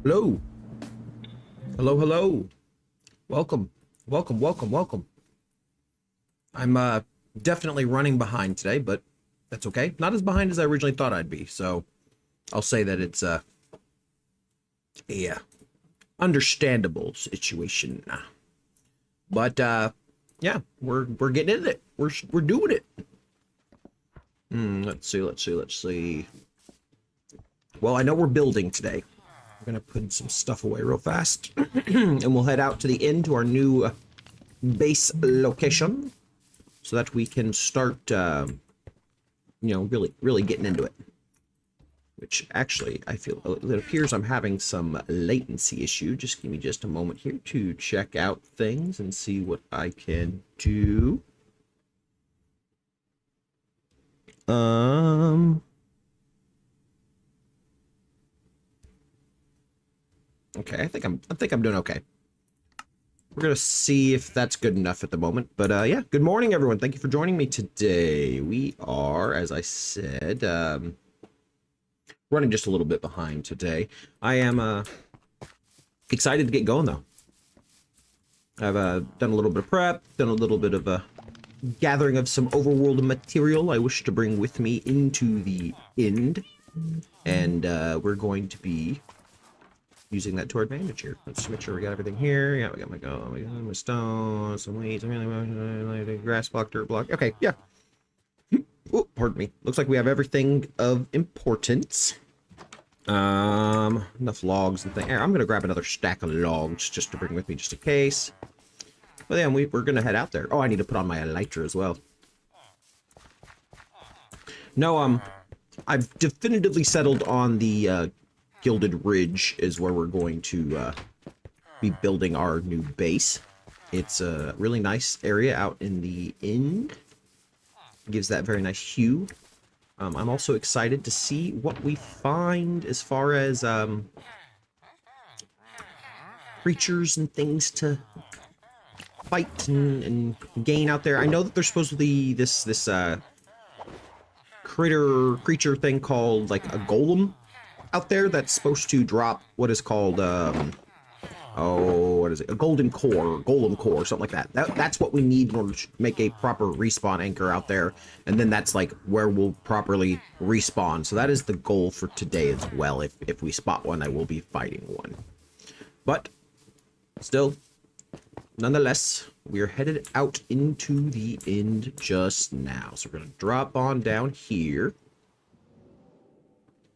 Hello. Hello, hello. Welcome. Welcome, welcome, welcome. I'm definitely running behind today, but that's okay. Not as behind as I originally thought I'd be, so I'll say that it's a understandable situation. But yeah, we're getting into it. We're doing it. Let's see. Well, I know we're building today. We're gonna put some stuff away real fast, and we'll head out to the inn to our new base location, so that we can start, you know, really getting into it. Which actually, I feel it appears I'm having some latency issue. Just give me just a moment here to check out things and see what I can do. Okay, I think I'm doing okay. We're gonna see if that's good enough at the moment. But yeah, good morning, everyone. Thank you for joining me today. We are, as I said, running just a little bit behind today. I am excited to get going though. I've done a little bit of prep, done a little bit of a gathering of some overworld material I wish to bring with me into the end, and we're going to be using that to our advantage here. Let's make sure we got everything here. Yeah, we got my stone, some weeds, grass block, dirt block. Okay, yeah. Oh, pardon me. Looks like we have everything of importance. Enough logs and things. I'm gonna grab another stack of logs just to bring with me, just in case. But then we're gonna head out there. Oh, I need to put on my Elytra as well. No, I've definitively settled on the Gilded Ridge is where we're going to be building our new base. It's a really nice area out in the end. Gives that very nice hue. I'm also excited to see what we find as far as creatures and things to fight and gain out there. I know that there's supposed to be this creature thing called like a golem out there that's supposed to drop what is called what is it? A golden core, golem core, something like that. That's what we need in order to make a proper respawn anchor out there. And then that's like where we'll properly respawn. So that is the goal for today as well. If we spot one, I will be fighting one. But still, nonetheless, we're headed out into the end just now. So we're going to drop on down here.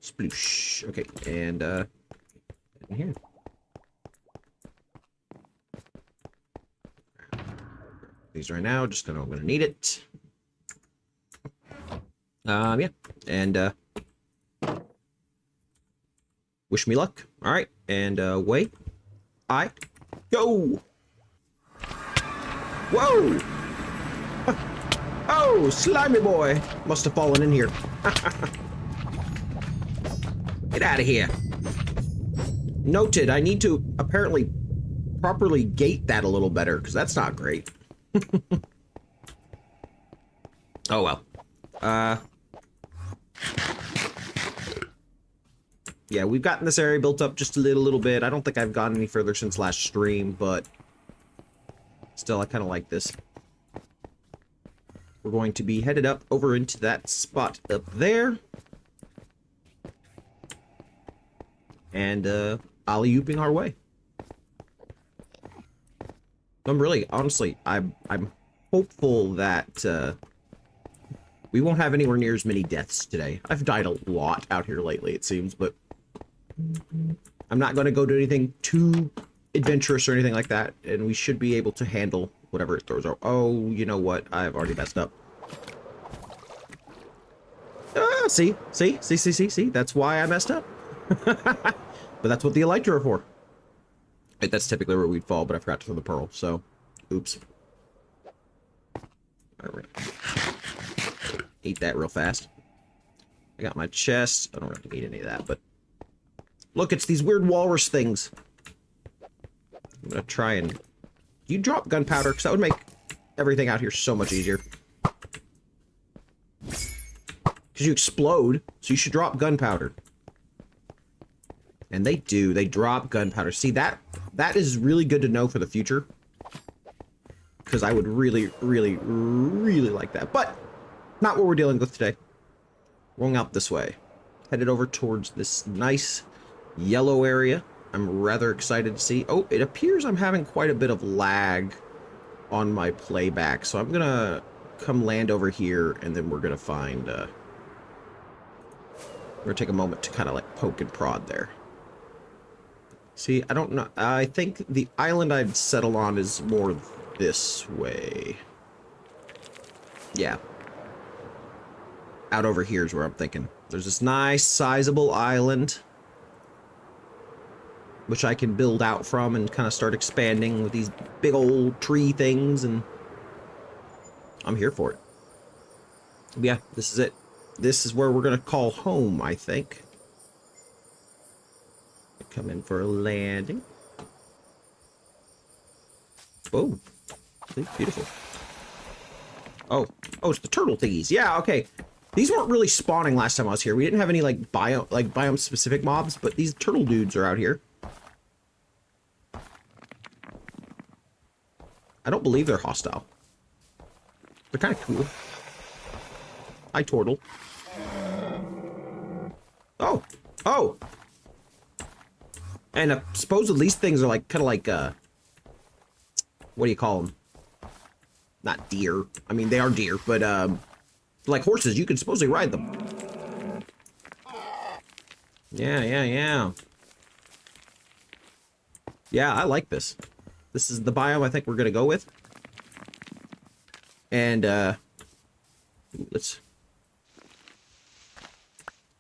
Sploosh. Okay, and in here. These right now, just gonna, I'm gonna need it. Yeah, and wish me luck. All right, and away I go. Whoa! Oh, slimy boy must have fallen in here. Get out of here. Noted, I need to apparently properly gate that a little better, because that's not great. Oh well. Yeah, we've gotten this area built up just a little bit. I don't think I've gone any further since last stream, but still, I kind of like this. We're going to be headed up over into that spot up there. And alley-ooping our way. I'm really, honestly, I'm hopeful that we won't have anywhere near as many deaths today. I've died a lot out here lately, it seems, but I'm not going to go to anything too adventurous or anything like that, and we should be able to handle whatever it throws out. Oh, you know what? I've already messed up. See? That's why I messed up. But that's what the Elytra are for. That's typically where we'd fall, but I forgot to throw the pearl, so oops. Alright. Eat that real fast. I got my chest. I don't have to eat any of that, but look, it's these weird walrus things. I'm gonna try and... You drop gunpowder, because that would make everything out here so much easier. Because you explode, so you should drop gunpowder. And they do. They drop gunpowder. See, that is really good to know for the future. Because I would really, really, really like that. But not what we're dealing with today. Rolling out this way. Headed over towards this nice yellow area. I'm rather excited to see. Oh, it appears I'm having quite a bit of lag on my playback. So I'm going to come land over here, and then we're going to find... we're going to take a moment to kind of like poke and prod there. See, I don't know. I think the island I'd settle on is more this way. Yeah. Out over here is where I'm thinking. There's this nice, sizable island, which I can build out from and kind of start expanding with these big old tree things, and I'm here for it. Yeah, this is it. This is where we're going to call home, I think. Come in for a landing. Whoa. See? Beautiful. Oh, it's the turtle thingies. Yeah, okay. These weren't really spawning last time I was here. We didn't have any like biome specific mobs, but these turtle dudes are out here. I don't believe they're hostile. They're kind of cool. Hi, turtle. Oh! And supposedly these things are like, kind of like, what do you call them? Not deer. I mean, they are deer, but, like horses, you can supposedly ride them. Yeah. Yeah, I like this. This is the biome I think we're gonna go with. And, let's...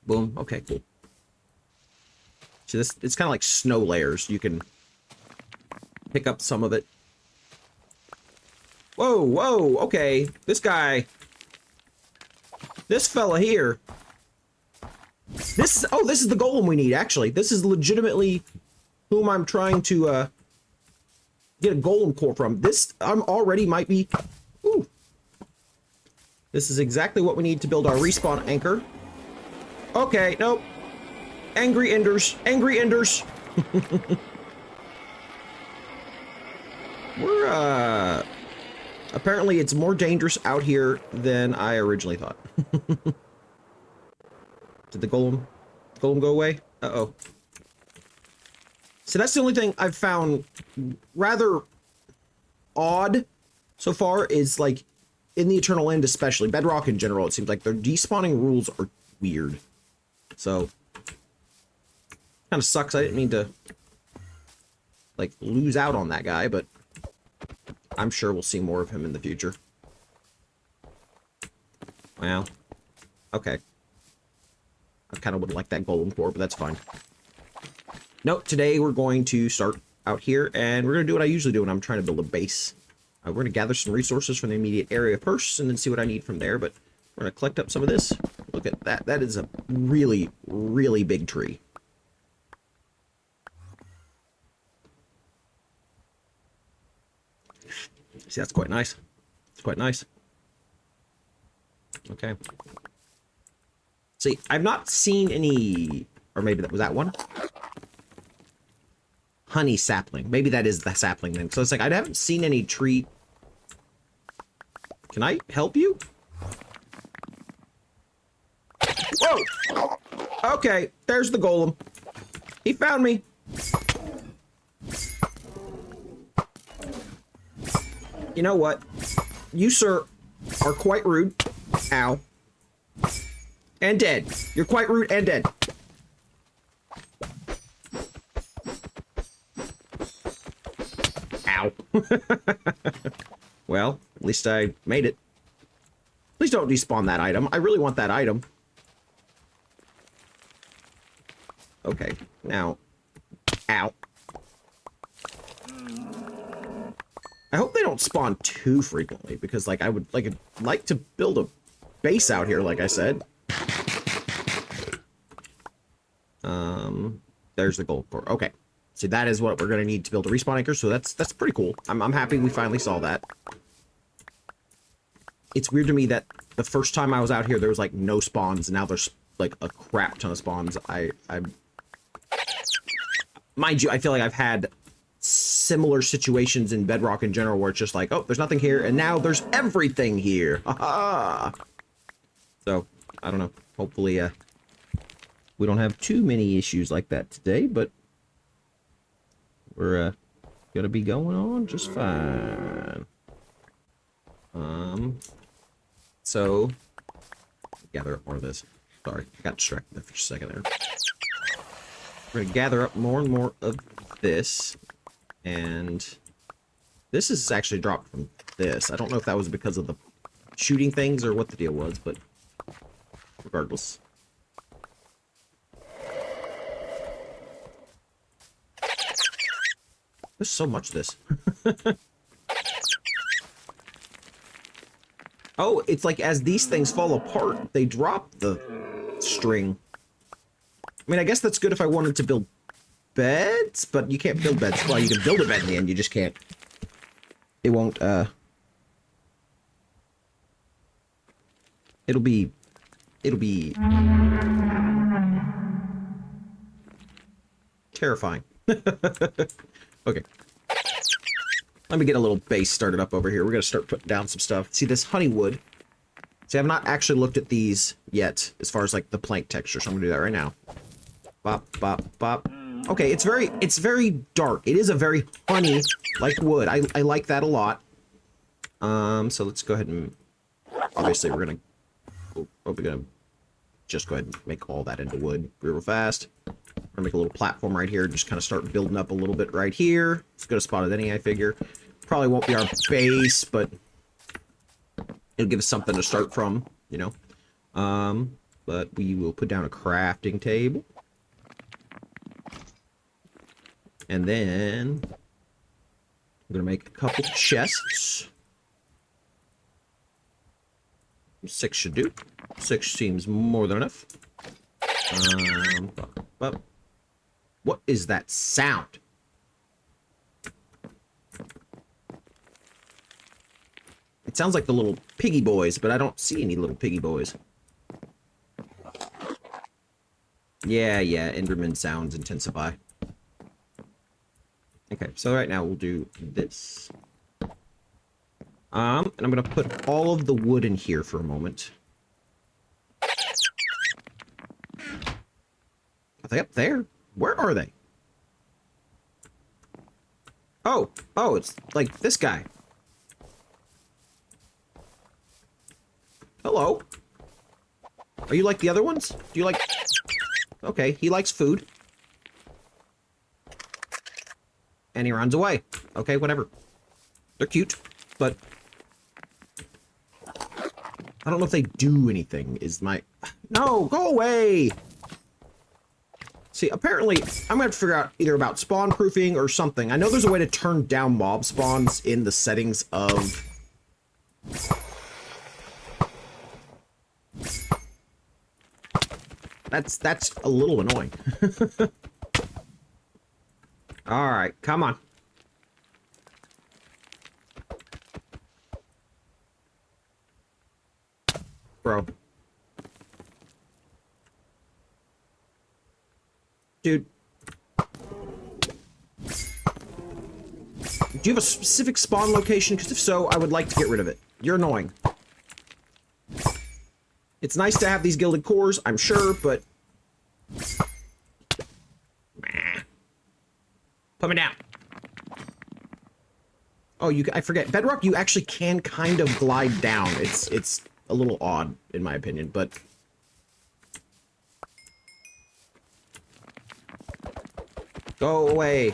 Boom. Okay, cool. So this, it's kind of like snow layers. You can pick up some of it. Whoa, okay. This guy, this fella here. This is the golem we need, actually. This is legitimately whom I'm trying to get a golem core from. This, I'm already might be, ooh. This is exactly what we need to build our respawn anchor. Okay, nope. Angry enders. We're, apparently it's more dangerous out here than I originally thought. Did the golem go away? Uh-oh. So that's the only thing I've found rather odd so far is, like, in the Eternal End especially, Bedrock in general, it seems like their despawning rules are weird. So... kind of sucks. I didn't mean to like lose out on that guy, but I'm sure we'll see more of him in the future. Well, okay. I kind of would like that golem core, but that's fine. Nope, today we're going to start out here, and we're going to do what I usually do when I'm trying to build a base. We're going to gather some resources from the immediate area first, and then see what I need from there, but we're going to collect up some of this. Look at that. That is a really, really big tree. See, that's quite nice. It's quite nice. Okay. See, I've not seen any... Or maybe that was that one? Honey sapling. Maybe that is the sapling then. So it's like, I haven't seen any tree... Can I help you? Whoa! Okay, there's the golem. He found me. You know what? You, sir, are quite rude. Ow. And dead. You're quite rude and dead. Ow. Well, at least I made it. Please don't despawn that item. I really want that item. Okay, now. Ow. I hope they don't spawn too frequently, because, like, I would like to build a base out here, like I said. There's the gold core. Okay. See, that is what we're going to need to build a respawn anchor, so that's pretty cool. I'm happy we finally saw that. It's weird to me that the first time I was out here, there was, like, no spawns, and now there's, like, a crap ton of spawns. mind you, I feel like I've had similar situations in Bedrock in general where it's just like, oh, there's nothing here, and now there's everything here. Ha-ha! So, I don't know. Hopefully, we don't have too many issues like that today, but we're gonna be going on just fine. So gather up more of this. Sorry, I got distracted there for a second there. We're gonna gather up more and more of this, and this is actually dropped from this. I don't know if that was because of the shooting things or what the deal was, but regardless. There's so much of this. Oh, it's like as these things fall apart, they drop the string. I mean, I guess that's good if I wanted to build beds, but you can't build beds. Well, you can build a bed in the end, you just can't. It won't, It'll be terrifying. Okay. Let me get a little base started up over here. We're gonna start putting down some stuff. See this honey wood? See, I've not actually looked at these yet as far as like the plank texture, so I'm gonna do that right now. Bop, bop, bop. Okay, it's very dark. It is a very honey-like wood. I like that a lot. So let's go ahead and obviously we're gonna just go ahead and make all that into wood real fast. We're gonna make a little platform right here, just kind of start building up a little bit right here. It's good a spot as any, I figure. Probably won't be our base, but it'll give us something to start from, you know. But we will put down a crafting table. And then I'm gonna make a couple chests. 6 should do. 6 seems more than enough. What is that sound? It sounds like the little piggy boys, but I don't see any little piggy boys. Yeah, Enderman sounds intensify. Okay, so right now we'll do this. And I'm gonna put all of the wood in here for a moment. Are they up there? Where are they? Oh, it's like this guy. Hello. Are you like the other ones? Do you like... Okay, he likes food. And he runs away. Okay, whatever. They're cute, but... I don't know if they do anything, is my... No, go away! See, apparently, I'm gonna have to figure out either about spawn proofing or something. I know there's a way to turn down mob spawns in the settings of... That's a little annoying. Alright, come on. Bro. Dude. Do you have a specific spawn location? Because if so, I would like to get rid of it. You're annoying. It's nice to have these gilded cores, I'm sure, but... Put me down. Oh, I forget. Bedrock, you actually can kind of glide down. It's a little odd, in my opinion, but... Go away.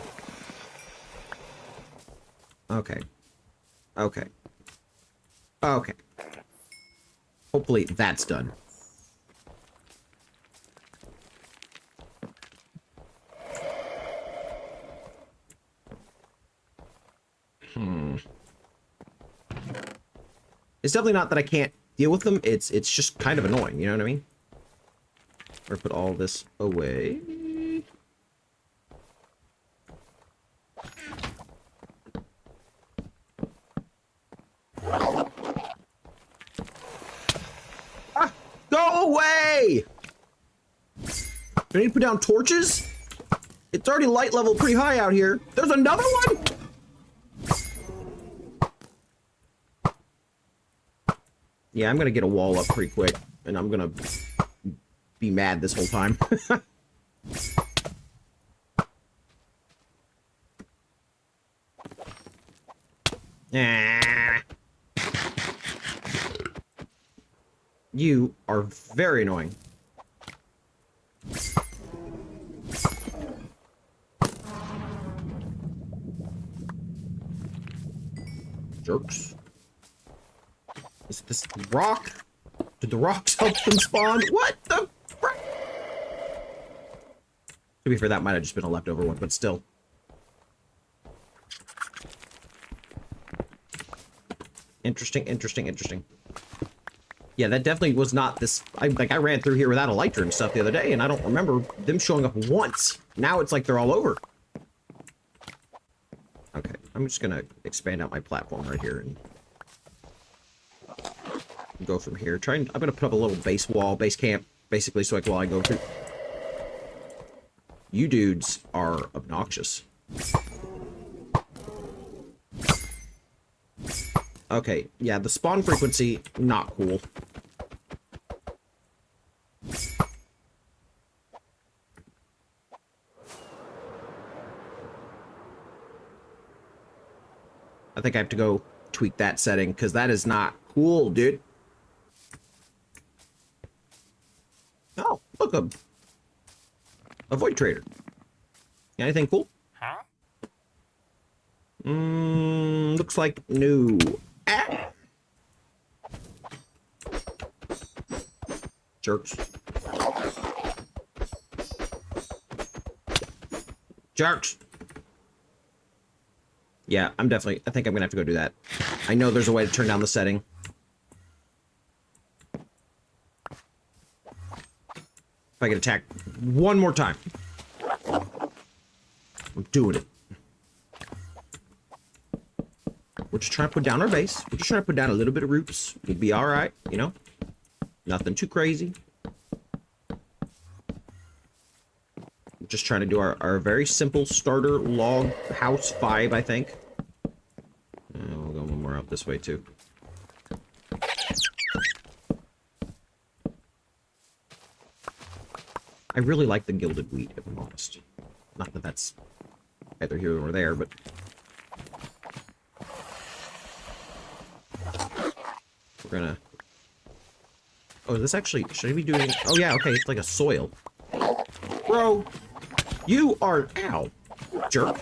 Okay. Okay. Okay. Hopefully that's done. It's definitely not that I can't deal with them. It's just kind of annoying, you know what I mean? We're gonna put all this away. Ah! Go away! Do I need to put down torches? It's already light level pretty high out here. There's another one? Yeah, I'm gonna get a wall up pretty quick, and I'm gonna be mad this whole time. Ah. You are very annoying. Jerks. Is this rock? Did the rocks help them spawn? What the frick? To be fair, that might have just been a leftover one, but still. Interesting, interesting, interesting. Yeah, that definitely was not this. I ran through here without Elytra and stuff the other day, and I don't remember them showing up once. Now it's like they're all over. Okay, I'm just gonna expand out my platform right here and go from here. I'm gonna put up a little base wall, base camp, basically, so while I go through. You dudes are obnoxious. Okay, yeah, the spawn frequency, not cool. I think I have to go tweak that setting, because that is not cool, dude. Oh, look, a void trader. Anything cool? Huh? Looks like no. Ah. Jerks. Jerks. Yeah, I think I'm gonna have to go do that. I know there's a way to turn down the setting. If I get attacked one more time. I'm doing it. We're just trying to put down our base. We're just trying to put down a little bit of roots. We'll be alright, you know? Nothing too crazy. Just trying to do our very simple starter log house vibe, I think. We'll go one more out this way, too. I really like the gilded wheat, if I'm honest. Not that that's either here or there, but... We're gonna... Oh, is this actually... Should I be doing... Oh, yeah, okay, it's like a soil. Bro! You are... Ow! Jerk.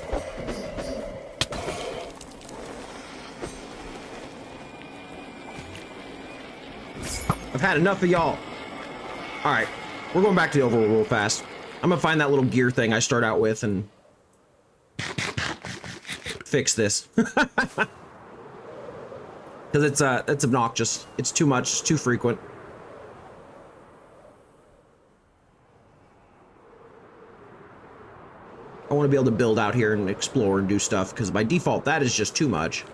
I've had enough of y'all. Alright. We're going back to the overworld real fast. I'm gonna find that little gear thing I start out with and... fix this. Because it's obnoxious. It's too much. It's too frequent. I want to be able to build out here and explore and do stuff, because by default, that is just too much.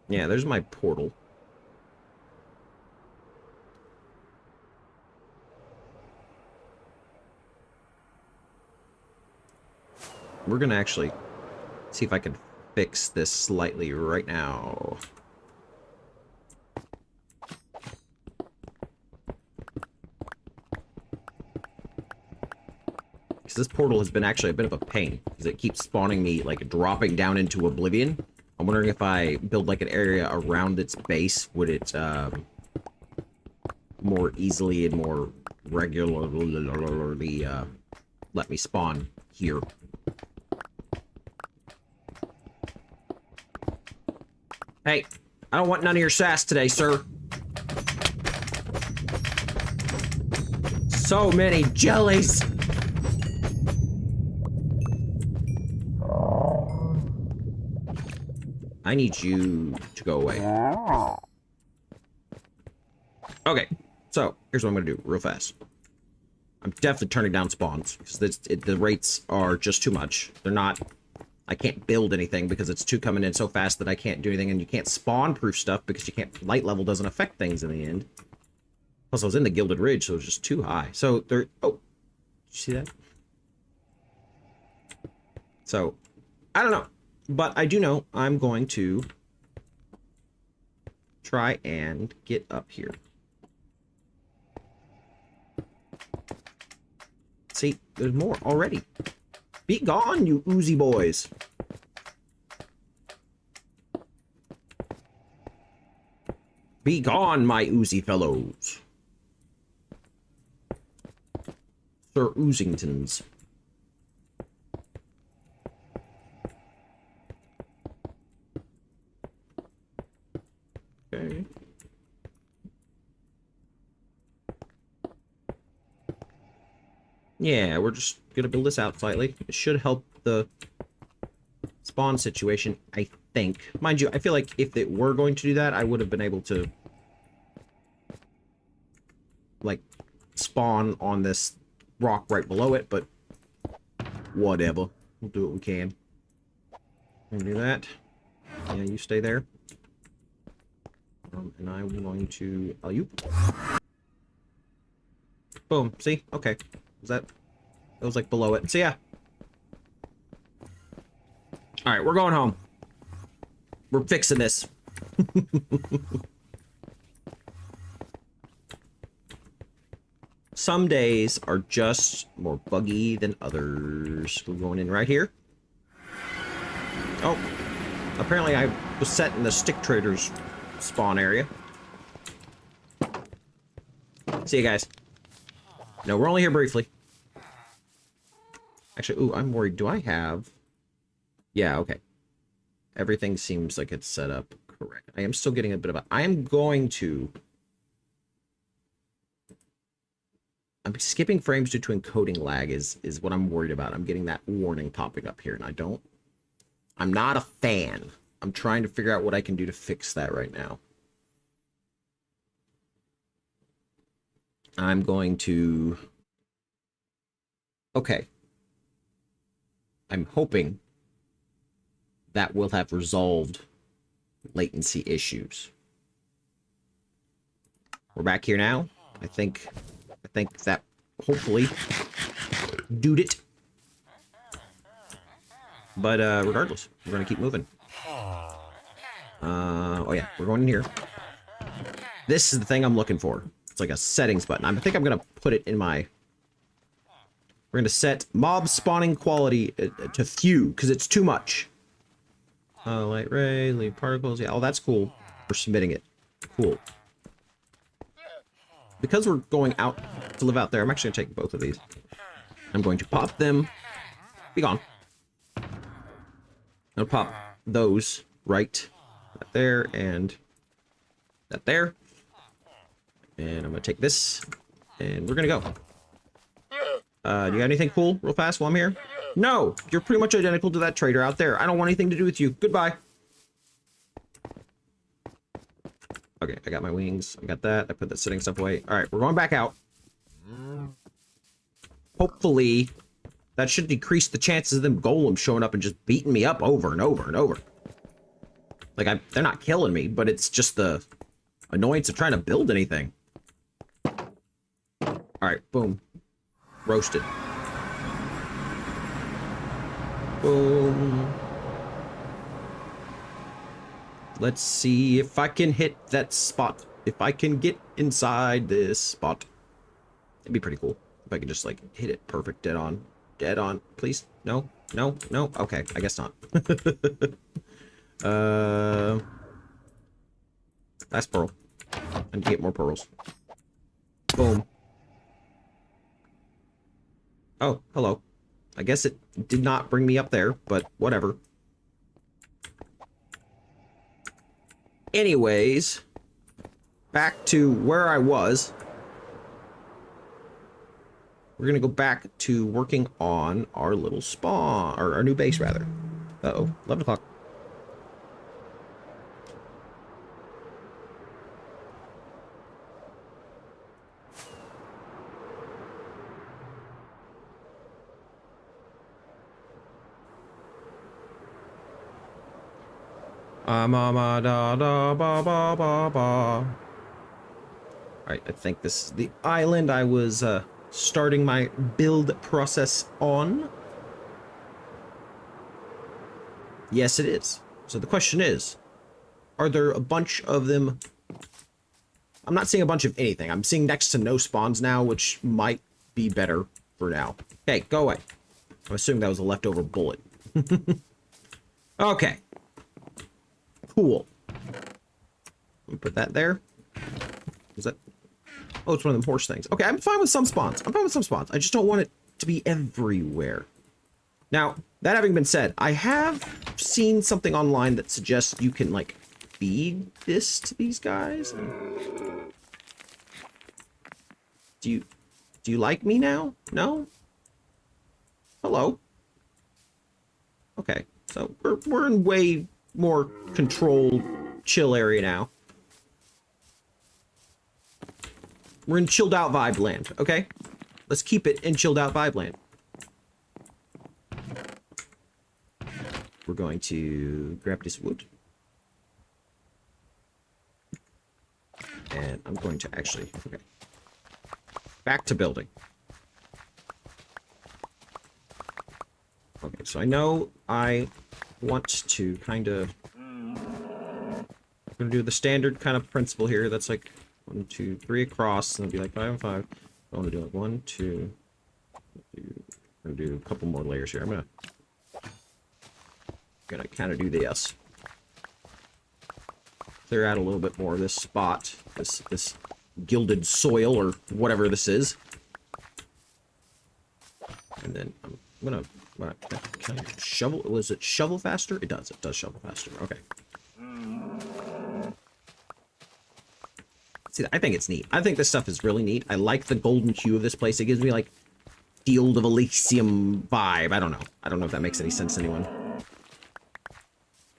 Yeah, there's my portal. We're gonna actually see if I can fix this slightly right now. Because this portal has been actually a bit of a pain, because it keeps spawning me, like, dropping down into oblivion. I'm wondering if I build, like, an area around its base, would it, more easily and more regularly, let me spawn here. Hey, I don't want none of your sass today, sir. So many jellies. I need you to go away. Okay, so here's what I'm gonna do real fast. I'm definitely turning down spawns because the rates are just too much. They're not. I can't build anything because it's two coming in so fast that I can't do anything, and you can't spawn-proof stuff because you can't. Light level doesn't affect things in the end. Plus, I was in the Gilded Ridge, so it was just too high. So there. Oh, did you see that? So, I don't know, but I do know I'm going to try and get up here. See, there's more already. Be gone, you oozy boys. Be gone, my oozy fellows. Sir Oozingtons. Okay. Yeah, we're just gonna build this out slightly. It should help the spawn situation, I think. Mind you, I feel like if it were going to do that, I would have been able to, like, spawn on this rock right below it, but whatever. We'll do what we can. And do that. Yeah, you stay there. And I'm going to... Oh, you... Boom. See? Okay. Is that... It was, like, below it. So, yeah. Alright, we're going home. We're fixing this. Some days are just more buggy than others. We're going in right here. Oh. Apparently I was set in the stick traders spawn area. See you guys. No, we're only here briefly. Actually, ooh, I'm worried. Do I have... Yeah, okay. Everything seems like it's set up correct. I am still getting a bit of a... I'm skipping frames due to encoding lag is what I'm worried about. I'm getting that warning popping up here, and I'm not a fan. I'm trying to figure out what I can do to fix that right now. I'm going to... Okay. I'm hoping that will have resolved latency issues. We're back here now. I think that hopefully did it. But regardless, we're gonna keep moving. Oh yeah, we're going in here. This is the thing I'm looking for. It's like a settings button. I think I'm gonna put it in my... We're gonna set mob spawning quality to few because it's too much. Light ray, lead particles. Yeah, oh, that's cool. We're submitting it. Cool. Because we're going out to live out there, I'm actually going to take both of these. I'm going to pop them. Be gone. I'll pop those right there and that there. And I'm going to take this. And we're going to go. Do you got anything cool real fast while I'm here? No! You're pretty much identical to that trader out there. I don't want anything to do with you. Goodbye. Okay, I got my wings. I got that. I put that sitting stuff away. Alright, we're going back out. Hopefully, that should decrease the chances of them golems showing up and just beating me up over and over and over. Like, they're not killing me, but it's just the annoyance of trying to build anything. Alright, boom. Roasted. Boom. Let's see if I can hit that spot. If I can get inside this spot. It'd be pretty cool. If I could just, like, hit it perfect, dead on. Dead on. Please? No? No? No? Okay, I guess not. Last pearl. And get more pearls. Boom. Oh, hello. I guess it did not bring me up there, but whatever. Anyways, back to where I was. We're gonna go back to working on our little spawn, or our new base, rather. Uh-oh, 11 o'clock. Ma da da ba ba ba ba. Alright, I think this is the island I was starting my build process on. Yes, it is. So the question is, are there a bunch of them? I'm not seeing a bunch of anything. I'm seeing next to no spawns now, which might be better for now. Hey, go away. I'm assuming that was a leftover bullet. Okay. Cool. Let me put that there. Is that... Oh, it's one of them horse things. Okay, I'm fine with some spawns. I'm fine with some spawns. I just don't want it to be everywhere. Now, that having been said, I have seen something online that suggests you can, like, feed this to these guys. Do you like me now? No? Hello? Okay, so we're in way more controlled, chill area now. We're in chilled out vibe land, okay? Let's keep it in chilled out vibe land. We're going to grab this wood. And I'm going to actually, okay. Back to building. Okay, so I know I want to kind of... I'm going to do the standard kind of principle here. That's like 1, 2, 3 across, and it'll be like 5 and 5. I want to do like 1, 2, I'm going to do a couple more layers here. I'm going to kind of do this. Clear out a little bit more of this spot, this gilded soil or whatever this is. And then I'm gonna can I shovel? Was it shovel faster? It does shovel faster. Okay. See, I think it's neat. I think this stuff is really neat. I like the golden hue of this place. It gives me like Field of Elysium vibe. I don't know if that makes any sense to anyone.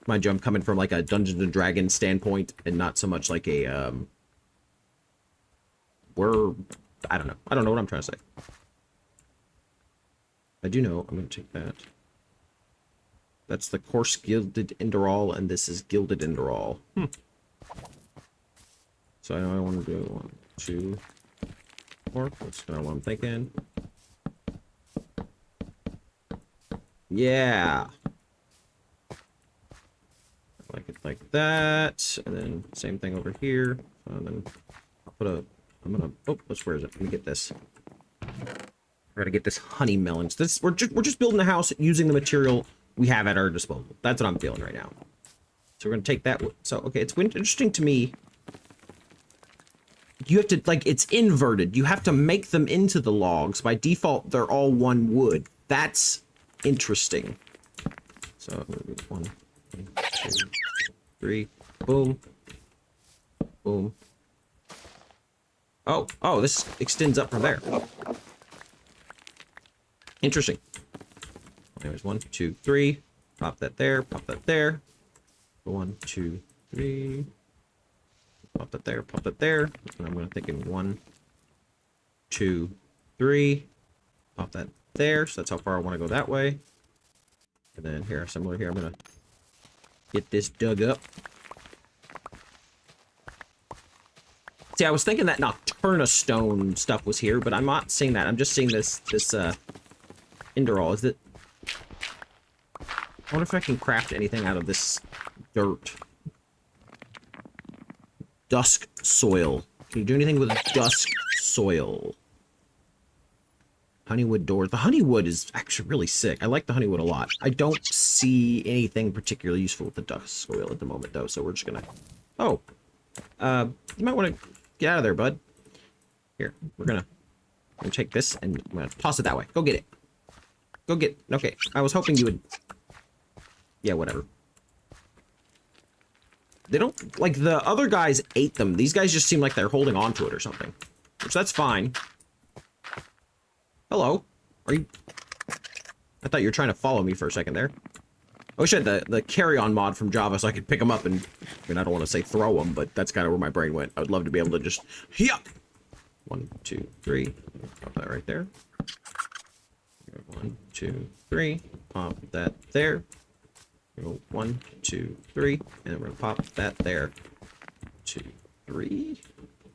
Mind you, I'm coming from like a Dungeons and Dragons standpoint and not so much like a I don't know what I'm trying to say. I do know I'm gonna take that. That's the coarse gilded indorol, and this is gilded indorol. So I know I want to do 1, 2, 4. That's kind of what I'm thinking. Yeah. Like it like that, and then same thing over here. And then I'll put a. I'm gonna. Oh, where is it? Let me get this. I gotta get this honey melons. This we're just building a house using the material we have at our disposal. That's what I'm feeling right now. So we're gonna take that. So okay, it's interesting to me. You have to like it's inverted. You have to make them into the logs. By default, they're all one wood. That's interesting. So I'm gonna do 1, 2, 3. Boom. Boom. Oh, this extends up from there. Interesting. Anyways, 1, 2, 3. Pop that there. Pop that there. 1, 2, 3. Pop that there. Pop that there. And I'm going to think in 1, 2, 3. Pop that there. So that's how far I want to go that way. And then here, similar here, I'm going to get this dug up. See, I was thinking that Nocturna stone stuff was here, but I'm not seeing that. I'm just seeing this indorol. Is it? I wonder if I can craft anything out of this dirt. Dusk soil. Can you do anything with dusk soil? Honeywood doors. The honeywood is actually really sick. I like the honeywood a lot. I don't see anything particularly useful with the dusk soil at the moment, though, so we're just gonna... Oh. You might want to get out of there, bud. Here, we're gonna take this, and I'm gonna toss it that way. Go get it. Go get... Okay, I was hoping you would... Yeah, whatever. They don't... Like, the other guys ate them. These guys just seem like they're holding on to it or something. Which, that's fine. Hello. Are you... I thought you were trying to follow me for a second there. I wish I had the carry-on mod from Java so I could pick them up and... I mean, I don't want to say throw them, but that's kind of where my brain went. I would love to be able to just... Yeah! 1, 2, 3. Pop that right there. 1, 2, 3. Pop that there. Go 1, 2, 3, and we're gonna pop that there. 2, 3,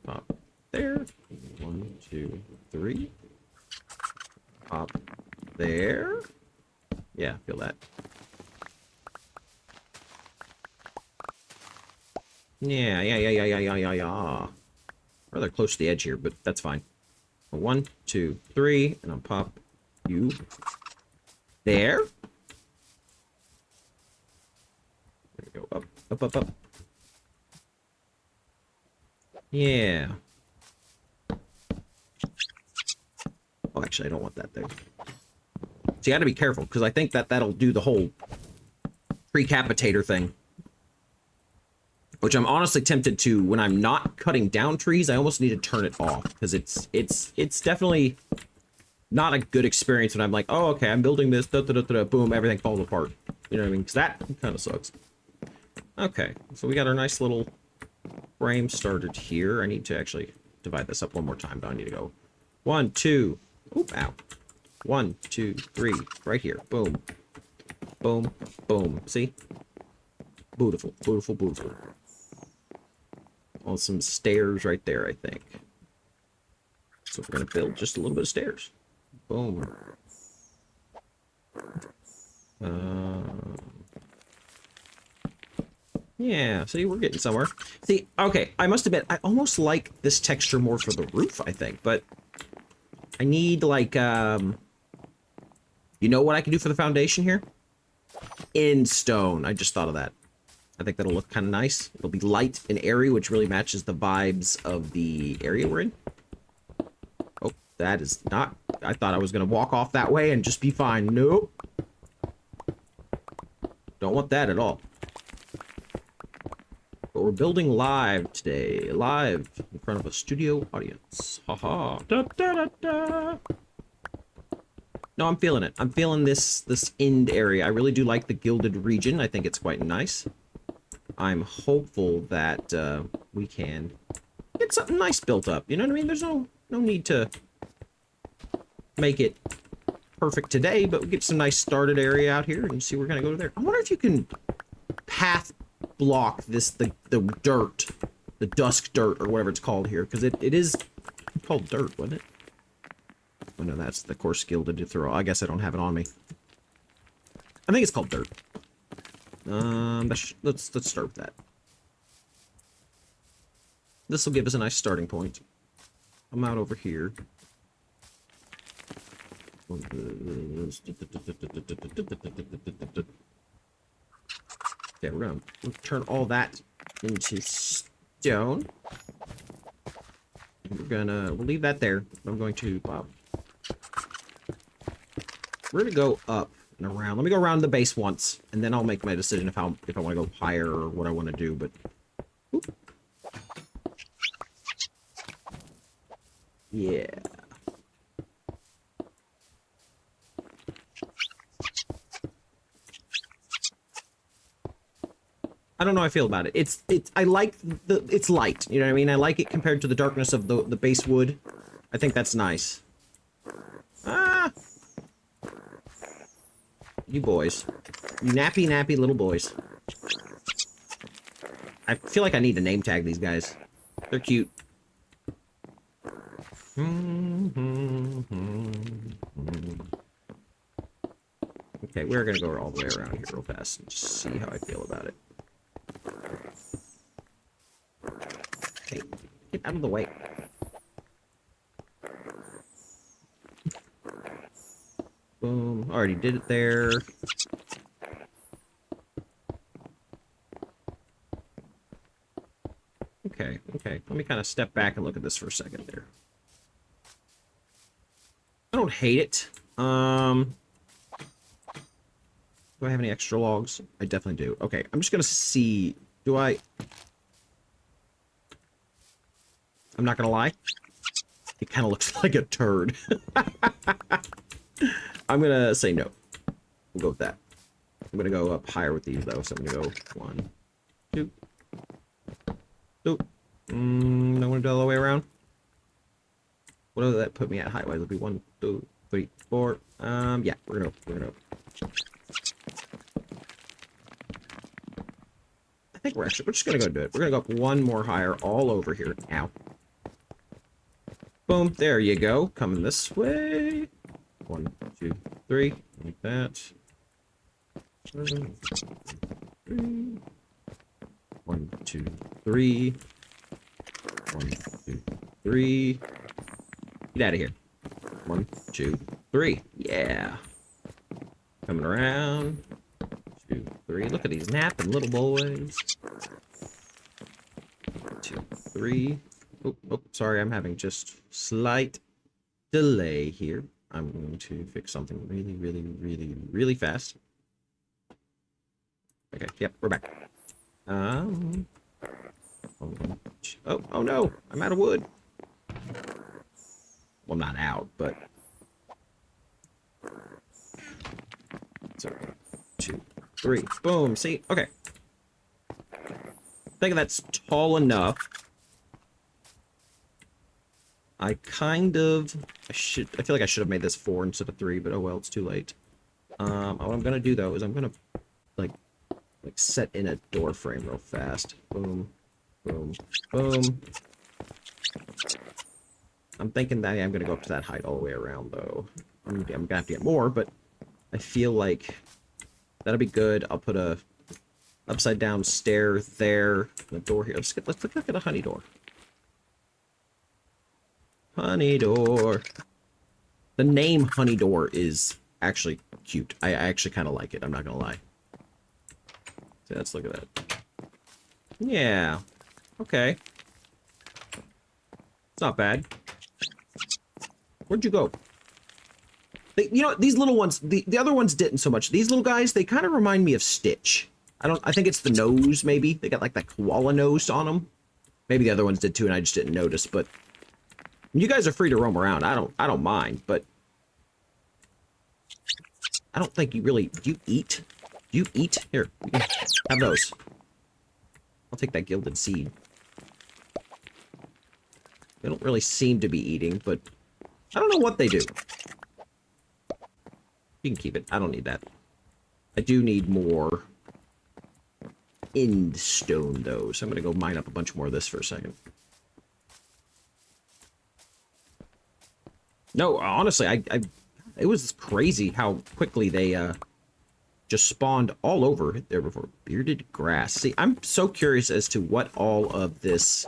pop there. 1, 2, 3, pop there. Yeah, feel that. Yeah. Rather close to the edge here, but that's fine. 1, 2, 3, and I'll pop you there. There we go. Up. Yeah. Oh, actually, I don't want that there. So you got to be careful, because I think that that'll do the whole precapitator thing. Which I'm honestly tempted to, when I'm not cutting down trees, I almost need to turn it off, because it's definitely not a good experience when I'm like, oh, okay, I'm building this, boom, everything falls apart. You know what I mean? Because that kind of sucks. Okay, so we got our nice little frame started here. I need to actually divide this up one more time. Do I need to go 1, 2, oop, ow. 1, 2, 3, right here. Boom. Boom. Boom. See? Beautiful. On some stairs right there, I think. So we're going to build just a little bit of stairs. Boom. Yeah, see, we're getting somewhere. See, okay, I must admit, I almost like this texture more for the roof, I think, but I need, like, you know what I can do for the foundation here? In stone. I just thought of that. I think that'll look kind of nice. It'll be light and airy, which really matches the vibes of the area we're in. Oh, that is not... I thought I was going to walk off that way and just be fine. Nope. Don't want that at all. But we're building live today. Live in front of a studio audience. Haha. Da, da, da, da. No, I'm feeling it. I'm feeling this end area. I really do like the gilded region. I think it's quite nice. I'm hopeful that we can get something nice built up. You know what I mean? There's no need to make it perfect today, but we get some nice started area out here and see we're gonna go to there. I wonder if you can path block this the dirt, the dusk dirt or whatever it's called here, because it is called dirt, wasn't it? Oh no, that's the coarse gilded throw. I guess I don't have it on me. I think it's called dirt. Let's start with that. This will give us a nice starting point. I'm out over here. Okay, we're gonna turn all that into stone. We'll leave that there. I'm going to we're gonna go up and around. Let me go around the base once, and then I'll make my decision if I want to go higher or what I want to do. But oop. Yeah. I don't know how I feel about it. It's I like it's light, you know what I mean? I like it compared to the darkness of the base wood. I think that's nice. Ah! You boys. You nappy little boys. I feel like I need to name tag these guys. They're cute. Okay, we're gonna go all the way around here real fast and just see how I feel about it. Hey, get out of the way. Boom. Already did it there. Okay. Let me kind of step back and look at this for a second there. I don't hate it. Do I have any extra logs? I definitely do. Okay, I'm just gonna see. I'm not gonna lie. It kind of looks like a turd. I'm gonna say no. We'll go with that. I'm gonna go up higher with these though, so I'm gonna go 1, 2. Nope. I'm gonna do all the way around. What does that put me at height-wise? It'll be 1, 2, 3, 4. Yeah, we're gonna. we're just gonna go do it. We're gonna go up one more higher all over here. Ow. Boom, there you go. Coming this way. 1, 2, 3, like that. 1, 2, 3. 1, 2, 3. Get out of here. 1, 2, 3. Yeah. Coming around. 2, 3. Look at these napping little boys. 2, 3. Oh, sorry, I'm having just slight delay here. I'm going to fix something really fast. Okay, yep, we're back. Oh no, I'm out of wood. Well, I'm not out, but so 2, 3, boom. See, okay. I think that's tall enough. I feel like I should have made this 4 instead of 3, but oh well, it's too late. What I'm gonna do though is I'm gonna like set in a door frame real fast. Boom, boom, boom. I'm thinking that I'm gonna go up to that height all the way around though. I'm gonna have to get more, but I feel like that'll be good. I'll put a upside down stair there. The door here. Let's look at a honey door. Honey door. The name honey door is actually cute. I actually kind of like it. I'm not gonna lie. So let's look at that. Yeah. Okay. It's not bad. Where'd you go? You know, these little ones, the other ones didn't so much. These little guys, they kind of remind me of Stitch. I think it's the nose, maybe. They got like that koala nose on them. Maybe the other ones did too, and I just didn't notice, but you guys are free to roam around. I don't mind, but I don't think you really... Do you eat? Do you eat? Here, have those. I'll take that gilded seed. They don't really seem to be eating, but I don't know what they do. You can keep it. I don't need that. I do need more end stone, though, so I'm going to go mine up a bunch more of this for a second. No, honestly, it was crazy how quickly they just spawned all over there before. Bearded grass. See, I'm so curious as to what all of this...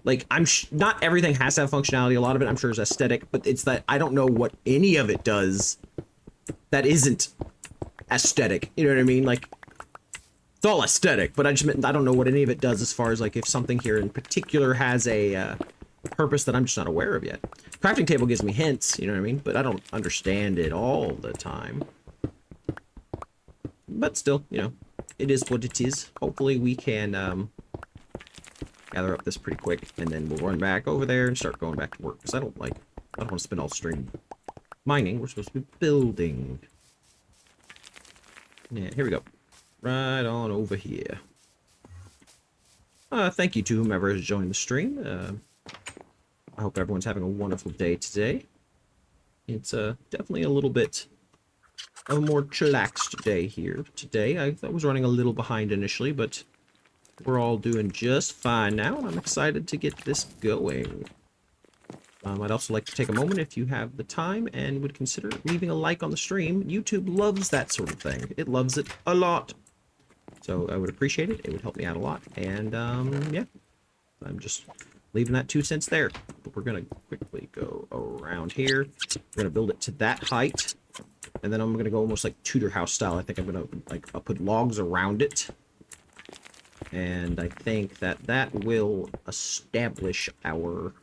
Like, not everything has to have functionality. A lot of it, I'm sure, is aesthetic, but it's that I don't know what any of it does that isn't aesthetic. You know what I mean? Like, it's all aesthetic, but I don't know what any of it does as far as, like, if something here in particular has a purpose that I'm just not aware of yet. Crafting table gives me hints, you know what I mean? But I don't understand it all the time. But still, you know, it is what it is. Hopefully we can, gather up this pretty quick, and then we'll run back over there and start going back to work, because I don't want to spend all stream mining. We're supposed to be building. Yeah, here we go. Right on over here. Thank you to whomever has joined the stream. I hope everyone's having a wonderful day today. It's definitely a little bit of a more chillaxed day here today. I was running a little behind initially, but we're all doing just fine now, and I'm excited to get this going. I'd also like to take a moment, if you have the time, and would consider leaving a like on the stream. YouTube loves that sort of thing. It loves it a lot. So I would appreciate it. It would help me out a lot. And, yeah. I'm just leaving that 2 cents there. But we're going to quickly go around here. We're going to build it to that height. And then I'm going to go almost like Tudor house style. I think I'm going to, I'll put logs around it. And I think that will establish our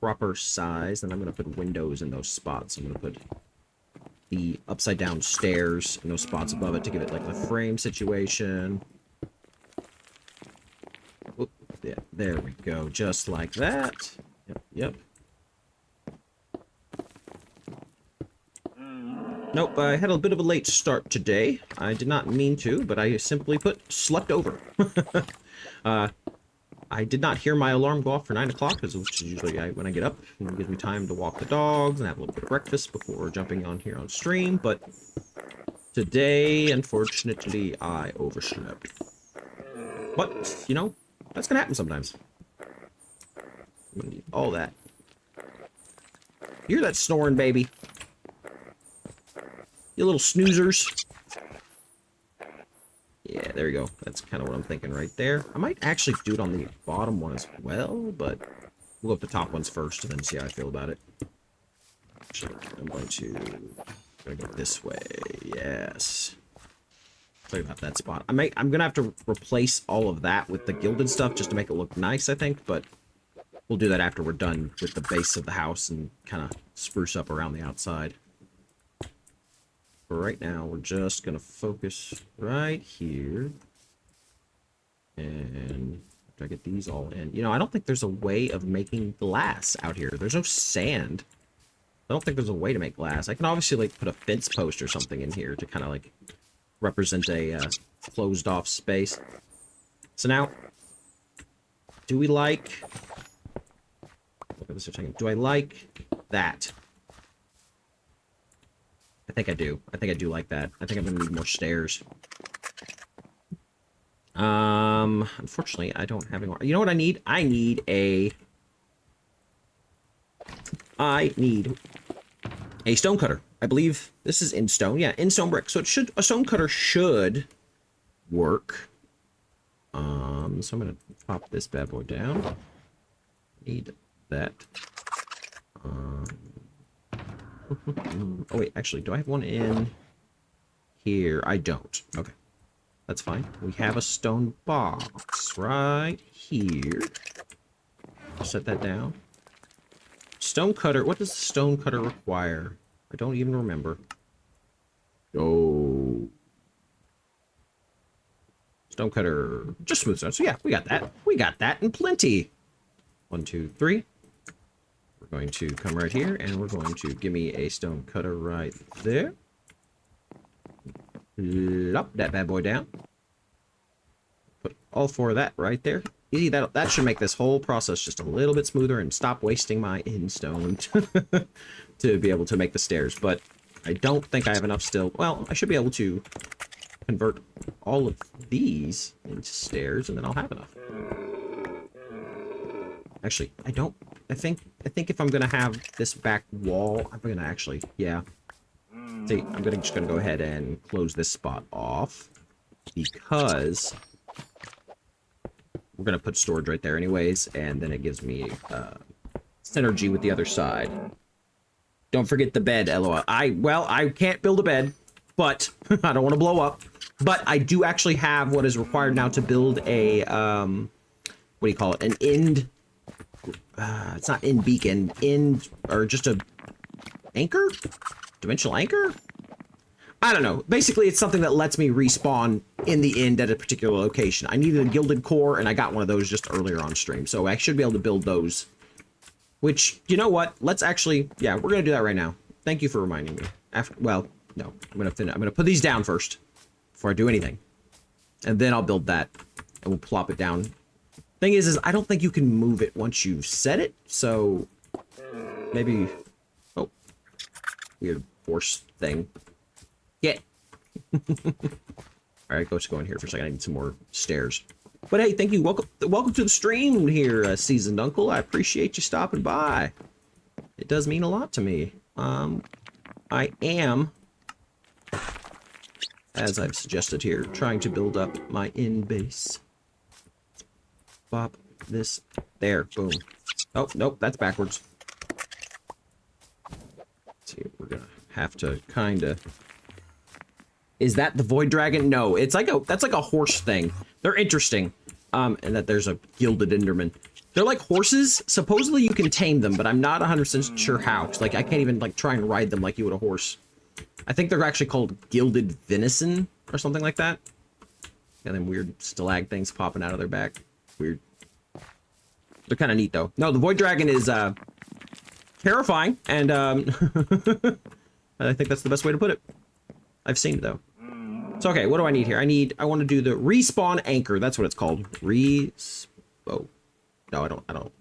proper size. And I'm going to put windows in those spots. I'm going to put the upside down stairs in those spots above it to give it like the frame situation. Oop, yeah, there we go. Just like that. Yep. Nope, I had a bit of a late start today. I did not mean to, but I simply slept over. I did not hear my alarm go off for 9 o'clock, which is usually when I get up. It gives me time to walk the dogs and have a little bit of breakfast before jumping on here on stream, but Today, unfortunately, I overslept. But, you know, that's gonna happen sometimes. I'm gonna need all that. You hear that snoring, baby? You little snoozers. Yeah, there you go. That's kind of what I'm thinking right there. I might actually do it on the bottom one as well, but we'll go up the top ones first and then see how I feel about it. Actually, I'm going to go this way. Yes. Sorry about that spot. I'm gonna have to replace all of that with the gilded stuff just to make it look nice, I think, but we'll do that after we're done with the base of the house and kind of spruce up around the outside. For right now, we're just gonna focus right here. And after I get these all in, you know, I don't think there's a way of making glass out here. There's no sand. I don't think there's a way to make glass. I can obviously like put a fence post or something in here to kind of like represent a closed off space. So now, do we like? Look at this for a second. Do I like that? I think I do. I think I do like that. I think I'm gonna need more stairs. Unfortunately, I don't have any more. You know what I need? I need a stone cutter. I believe this is in stone. Yeah, in stone brick. So a stone cutter should work. So I'm gonna pop this bad boy down. Need that. Oh wait, actually, do I have one in here? I don't. Okay, that's fine. We have a stone box right here. Set that down. Stone cutter. What does the stone cutter require? I don't even remember. Oh. Stone cutter. Just smooth stone. So yeah, we got that. We got that in plenty. 1, 2, 3. We're going to come right here, and we're going to give me a stone cutter right there. Plop that bad boy down. Put all 4 of that right there. Easy. That should make this whole process just a little bit smoother and stop wasting my in stone to be able to make the stairs. But I don't think I have enough still. Well, I should be able to convert all of these into stairs, and then I'll have enough. Actually, I don't. I think if I'm gonna have this back wall, I'm gonna actually, yeah. See, I'm just gonna go ahead and close this spot off because we're gonna put storage right there anyways, and then it gives me synergy with the other side. Don't forget the bed, LOL. I can't build a bed, but I don't want to blow up. But I do actually have what is required now to build a what do you call it? An end. It's not end beacon, or just a anchor? Dimensional anchor? I don't know. Basically, it's something that lets me respawn in the end at a particular location. I needed a gilded core, and I got one of those just earlier on stream, so I should be able to build those. Which, you know what? Let's actually, yeah, we're gonna do that right now. Thank you for reminding me. Well, no, I'm gonna put these down first before I do anything, and then I'll build that, and we'll plop it down. Thing is I don't think you can move it once you set it, so maybe, oh, weird force thing. Yeah. Alright, let's go in here for a second. I need some more stairs. But hey, thank you. Welcome to the stream here, Seasoned Uncle. I appreciate you stopping by. It does mean a lot to me. I am, as I've suggested here, trying to build up my in base. Bop this there. Boom. Oh, nope, that's backwards. Let's see, we're gonna have to kind of. Is that the void dragon? No, it's like that's like a horse thing. They're interesting. And that there's a gilded enderman. They're like horses. Supposedly you can tame them, but I'm not 100% sure how. Like I can't even like try and ride them like you would a horse. I think they're actually called gilded venison or something like that. Got them weird stalag things popping out of their back. Weird. They're kind of neat though. No, the void dragon is terrifying, and I think that's the best way to put it. I've seen it though. So okay, what do I need here? I want to do the respawn anchor. That's what it's called. Oh, no, I don't.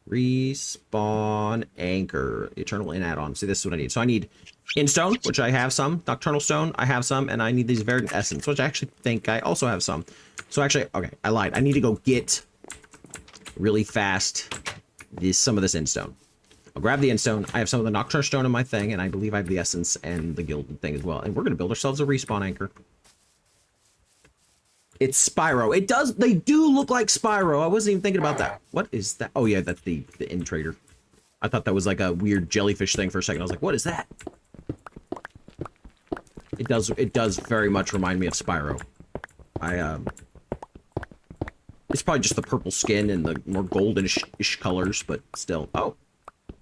Respawn anchor. Eternal in add-on. See, this is what I need. So I need Instone, which I have some. Nocturnal Stone, I have some. And I need these Verdant Essence, which I actually think I also have some. So actually, okay, I lied. I need to go get really fast some of this Instone. I'll grab the Instone. I have some of the Nocturnal Stone in my thing, and I believe I have the Essence and the Gilded thing as well. And we're going to build ourselves a respawn anchor. It's Spyro. It does. They do look like Spyro. I wasn't even thinking about that. What is that? Oh, yeah, that's the end trader. I thought that was like a weird jellyfish thing for a second. I was like, what is that? It does very much remind me of Spyro. It's probably just the purple skin and the more goldenish colors, but still. Oh,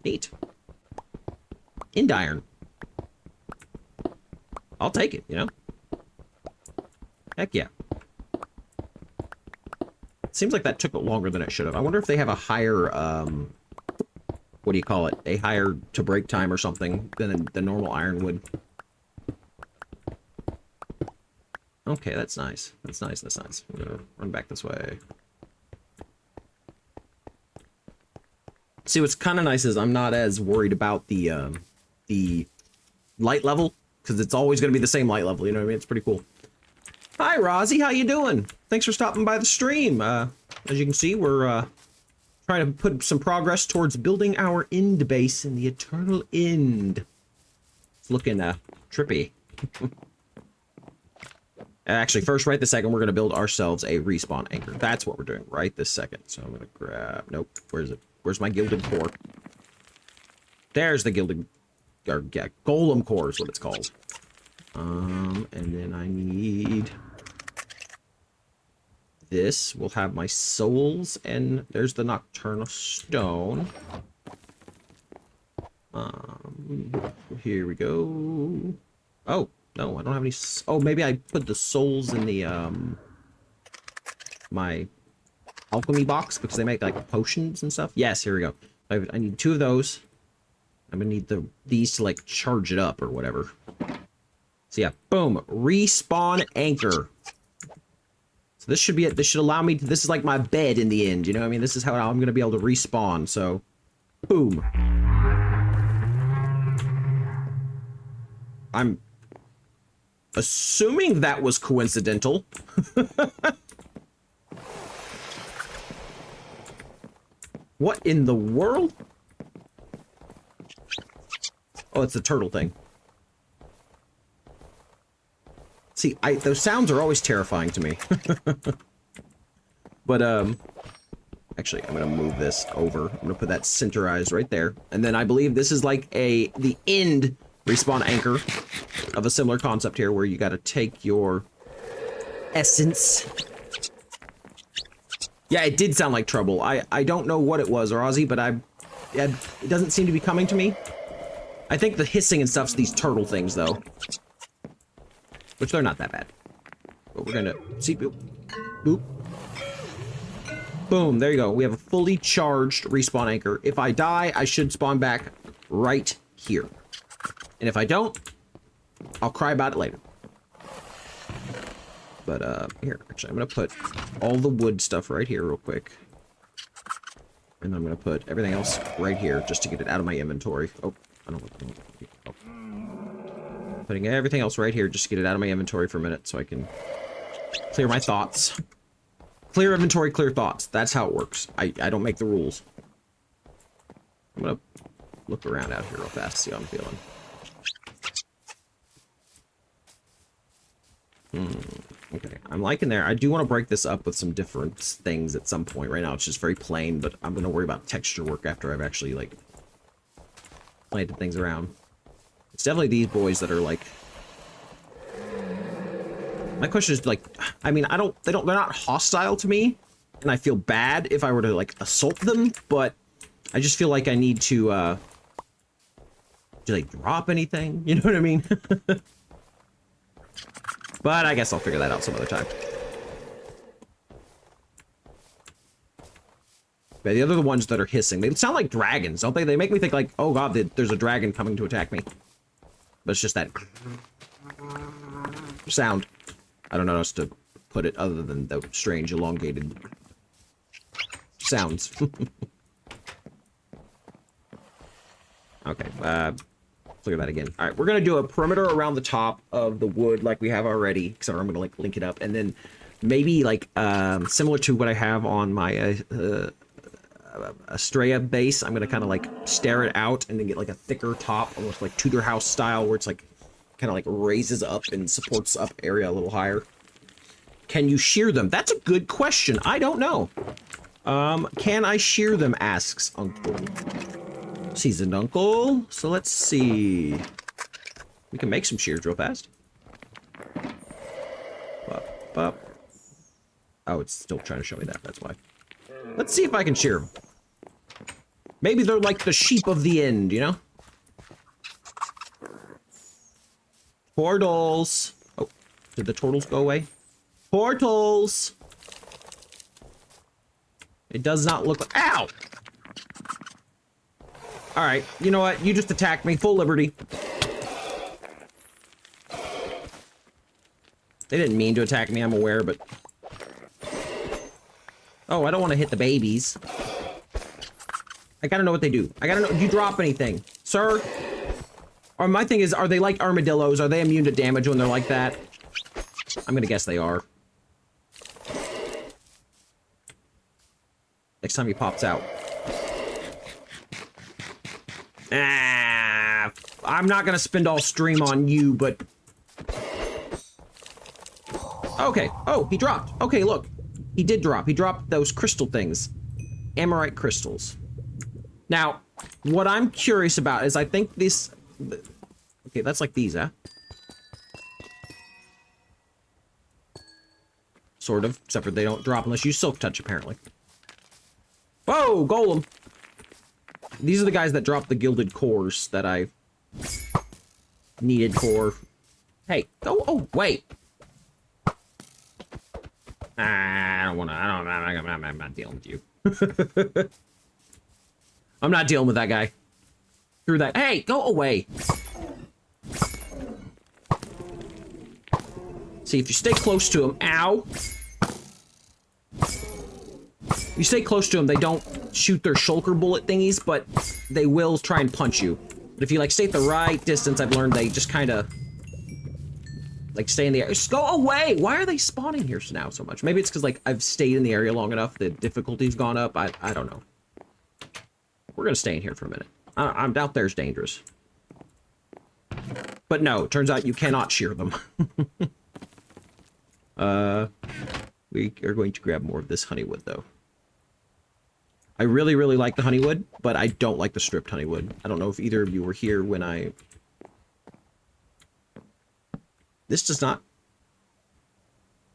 neat. End iron. I'll take it, you know? Heck yeah. Seems like that took longer than it should have. I wonder if they have a higher, what do you call it? A higher to break time or something than the normal iron would. Okay, that's nice. That's nice, that's nice. I'm gonna run back this way. See, what's kind of nice is I'm not as worried about the light level, because it's always going to be the same light level, you know what I mean? It's pretty cool. Hi, Rozzy, how you doing? Thanks for stopping by the stream. As you can see, we're trying to put some progress towards building our end base in the eternal end. It's looking trippy. Actually, first, right this second, we're going to build ourselves a respawn anchor. That's what we're doing right this second. So I'm going to grab... Nope. Where is it? Where's my gilded core? There's the gilded... Or, yeah, golem core is what it's called. And then I need... This will have my souls, and there's the Nocturnal Stone. Here we go. Oh, no, I don't have any... Oh, maybe I put the souls in the, my alchemy box, because they make, like, potions and stuff. Yes, here we go. I need 2 of those. I'm gonna need these to, like, charge it up or whatever. So, yeah, boom. Respawn anchor. So this should be it. This should allow me to... This is like my bed in the end, you know what I mean? This is how I'm gonna be able to respawn, so... Boom. I'm... assuming that was coincidental. What in the world? Oh, it's the turtle thing. See, those sounds are always terrifying to me. But, actually, I'm gonna move this over. I'm gonna put that centerized right there. And then I believe this is like the end respawn anchor of a similar concept here, where you gotta take your essence. Yeah, it did sound like trouble. I don't know what it was, Ozzy, but it doesn't seem to be coming to me. I think the hissing and stuff's these turtle things, though. Which they're not that bad. But we're gonna... See, boop. Boop. Boom, there you go. We have a fully charged respawn anchor. If I die, I should spawn back right here. And if I don't, I'll cry about it later. But, here, actually, I'm gonna put all the wood stuff right here real quick. And I'm gonna put everything else right here, just to get it out of my inventory. Oh, I don't want to... Oh. Putting everything else right here, just to get it out of my inventory for a minute, so I can clear my thoughts. Clear inventory, clear thoughts. That's how it works. I don't make the rules. I'm gonna look around out here real fast, see how I'm feeling. Okay, I'm liking there. I do want to break this up with some different things at some point. Right now it's just very plain, but I'm going to worry about texture work after I've actually, like, planted things around. It's definitely these boys that are, like... My question is, like, I mean, they're not hostile to me, and I feel bad if I were to, like, assault them, but I just feel like I need to, like, drop anything? You know what I mean? But I guess I'll figure that out some other time. Yeah, the other ones that are hissing, they sound like dragons, don't they? They make me think like, oh god, there's a dragon coming to attack me. But it's just that sound. I don't know how else to put it other than the strange elongated sounds. Okay, let's look at that again. All right, we're gonna do a perimeter around the top of the wood like we have already, because I'm gonna like link it up, and then maybe like similar to what I have on my Estrella base, I'm gonna kind of like stare it out and then get like a thicker top, almost like Tudor house style, where it's like kind of like raises up and supports up area a little higher. Can you shear them? That's a good question. I don't know. Can I shear them? Asks Uncle. Seasoned Uncle. So let's see. We can make some shears real fast. Up, up. Oh, it's still trying to show me that. That's why. Let's see if I can shear them. Maybe they're like the sheep of the end, you know? Portals. Oh, did the turtles go away? Portals. It does not look like... Ow! Alright, you know what? You just attacked me. Full liberty. They didn't mean to attack me, I'm aware, but... Oh, I don't want to hit the babies. I gotta know what they do. I gotta know... Do you drop anything? Sir? Or my thing is, are they like armadillos? Are they immune to damage when they're like that? I'm gonna guess they are. Next time he pops out. Ah, I'm not gonna spend all stream on you, but... Okay. Oh, he dropped. Okay, look. He did drop. He dropped those crystal things. Amorite crystals. Now, what I'm curious about is I think this... Okay, that's like these, huh? Sort of, except for they don't drop unless you silk touch, apparently. Whoa, golem! These are the guys that drop the gilded cores that I needed for... Hey, oh, wait! I don't wanna, I'm not dealing with you. I'm not dealing with that guy. Through that, hey, go away! See, if you stay close to him, ow! You stay close to them, they don't shoot their shulker bullet thingies, but they will try and punch you. But if you, like, stay at the right distance, I've learned they just kind of, like, stay in the air. Just go away! Why are they spawning here now so much? Maybe it's because, like, I've stayed in the area long enough, the difficulty's gone up. I don't know. We're gonna stay in here for a minute. I'm out there's dangerous. But no, it turns out you cannot shear them. We are going to grab more of this honeywood, though. I really, really like the honeywood, but I don't like the stripped honeywood. I don't know if either of you were here when I... This does not...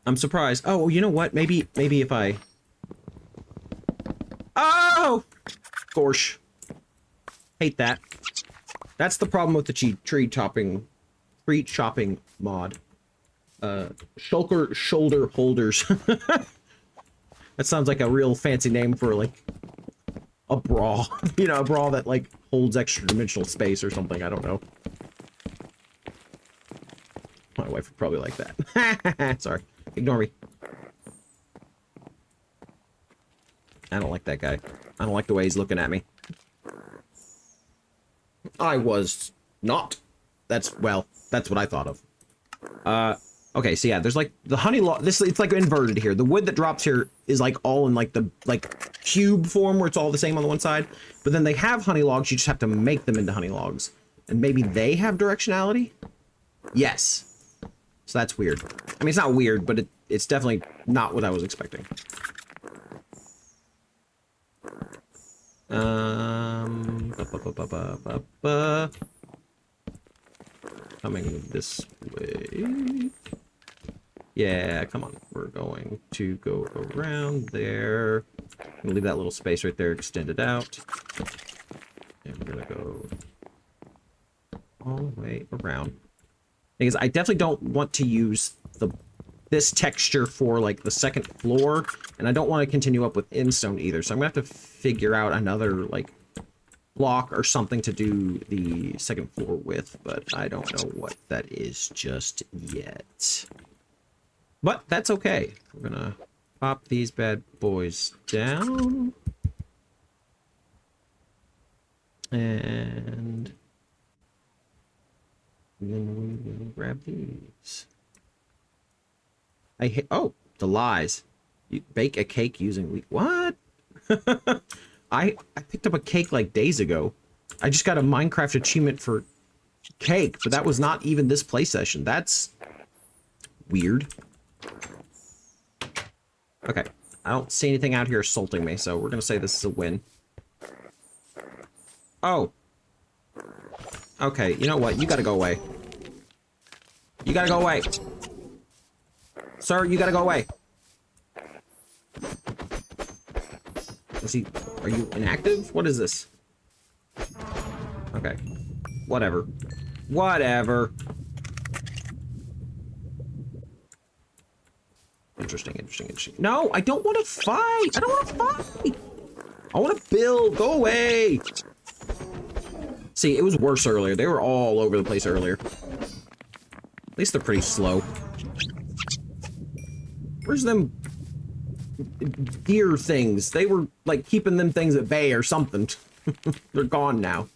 I'm surprised. Oh, you know what? Maybe if I... Oh! Gorsh. Hate that. That's the problem with the tree chopping mod. Shulker shoulder holders. That sounds like a real fancy name for, like, a bra. You know, a bra that, like, holds extra dimensional space or something. I don't know. My wife would probably like that. Sorry. Ignore me. I don't like that guy. I don't like the way he's looking at me. I was not. Well, that's what I thought of. Okay, so yeah, there's like the honey log. It's like inverted here. The wood that drops here is like all in like the cube form where it's all the same on the one side. But then they have honey logs. You just have to make them into honey logs. And maybe they have directionality? Yes. So that's weird. I mean, it's not weird, but it's definitely not what I was expecting. Coming this way. Yeah, come on. We're going to go around there. I'm gonna leave that little space right there extended out. And we're gonna go all the way around. Because I definitely don't want to use this texture for like the second floor, and I don't want to continue up with Instone either. So I'm gonna have to figure out another like block or something to do the second floor with, but I don't know what that is just yet. But that's okay. We're gonna pop these bad boys down. And grab these. Oh, the lies. You bake a cake using wheat. What? I picked up a cake like days ago. I just got a Minecraft achievement for cake, but that was not even this play session. That's weird. Okay, I don't see anything out here assaulting me, so we're gonna say this is a win. Oh. Okay, you know what? You gotta go away. You gotta go away. Sir, you gotta go away. Is he... Are you inactive? What is this? Okay. Whatever. Whatever. Interesting, interesting, interesting. No, I don't want to fight! I don't want to fight! I want to build! Go away! See, it was worse earlier. They were all over the place earlier. At least they're pretty slow. Where's them deer things? They were, like, keeping them things at bay or something. They're gone now.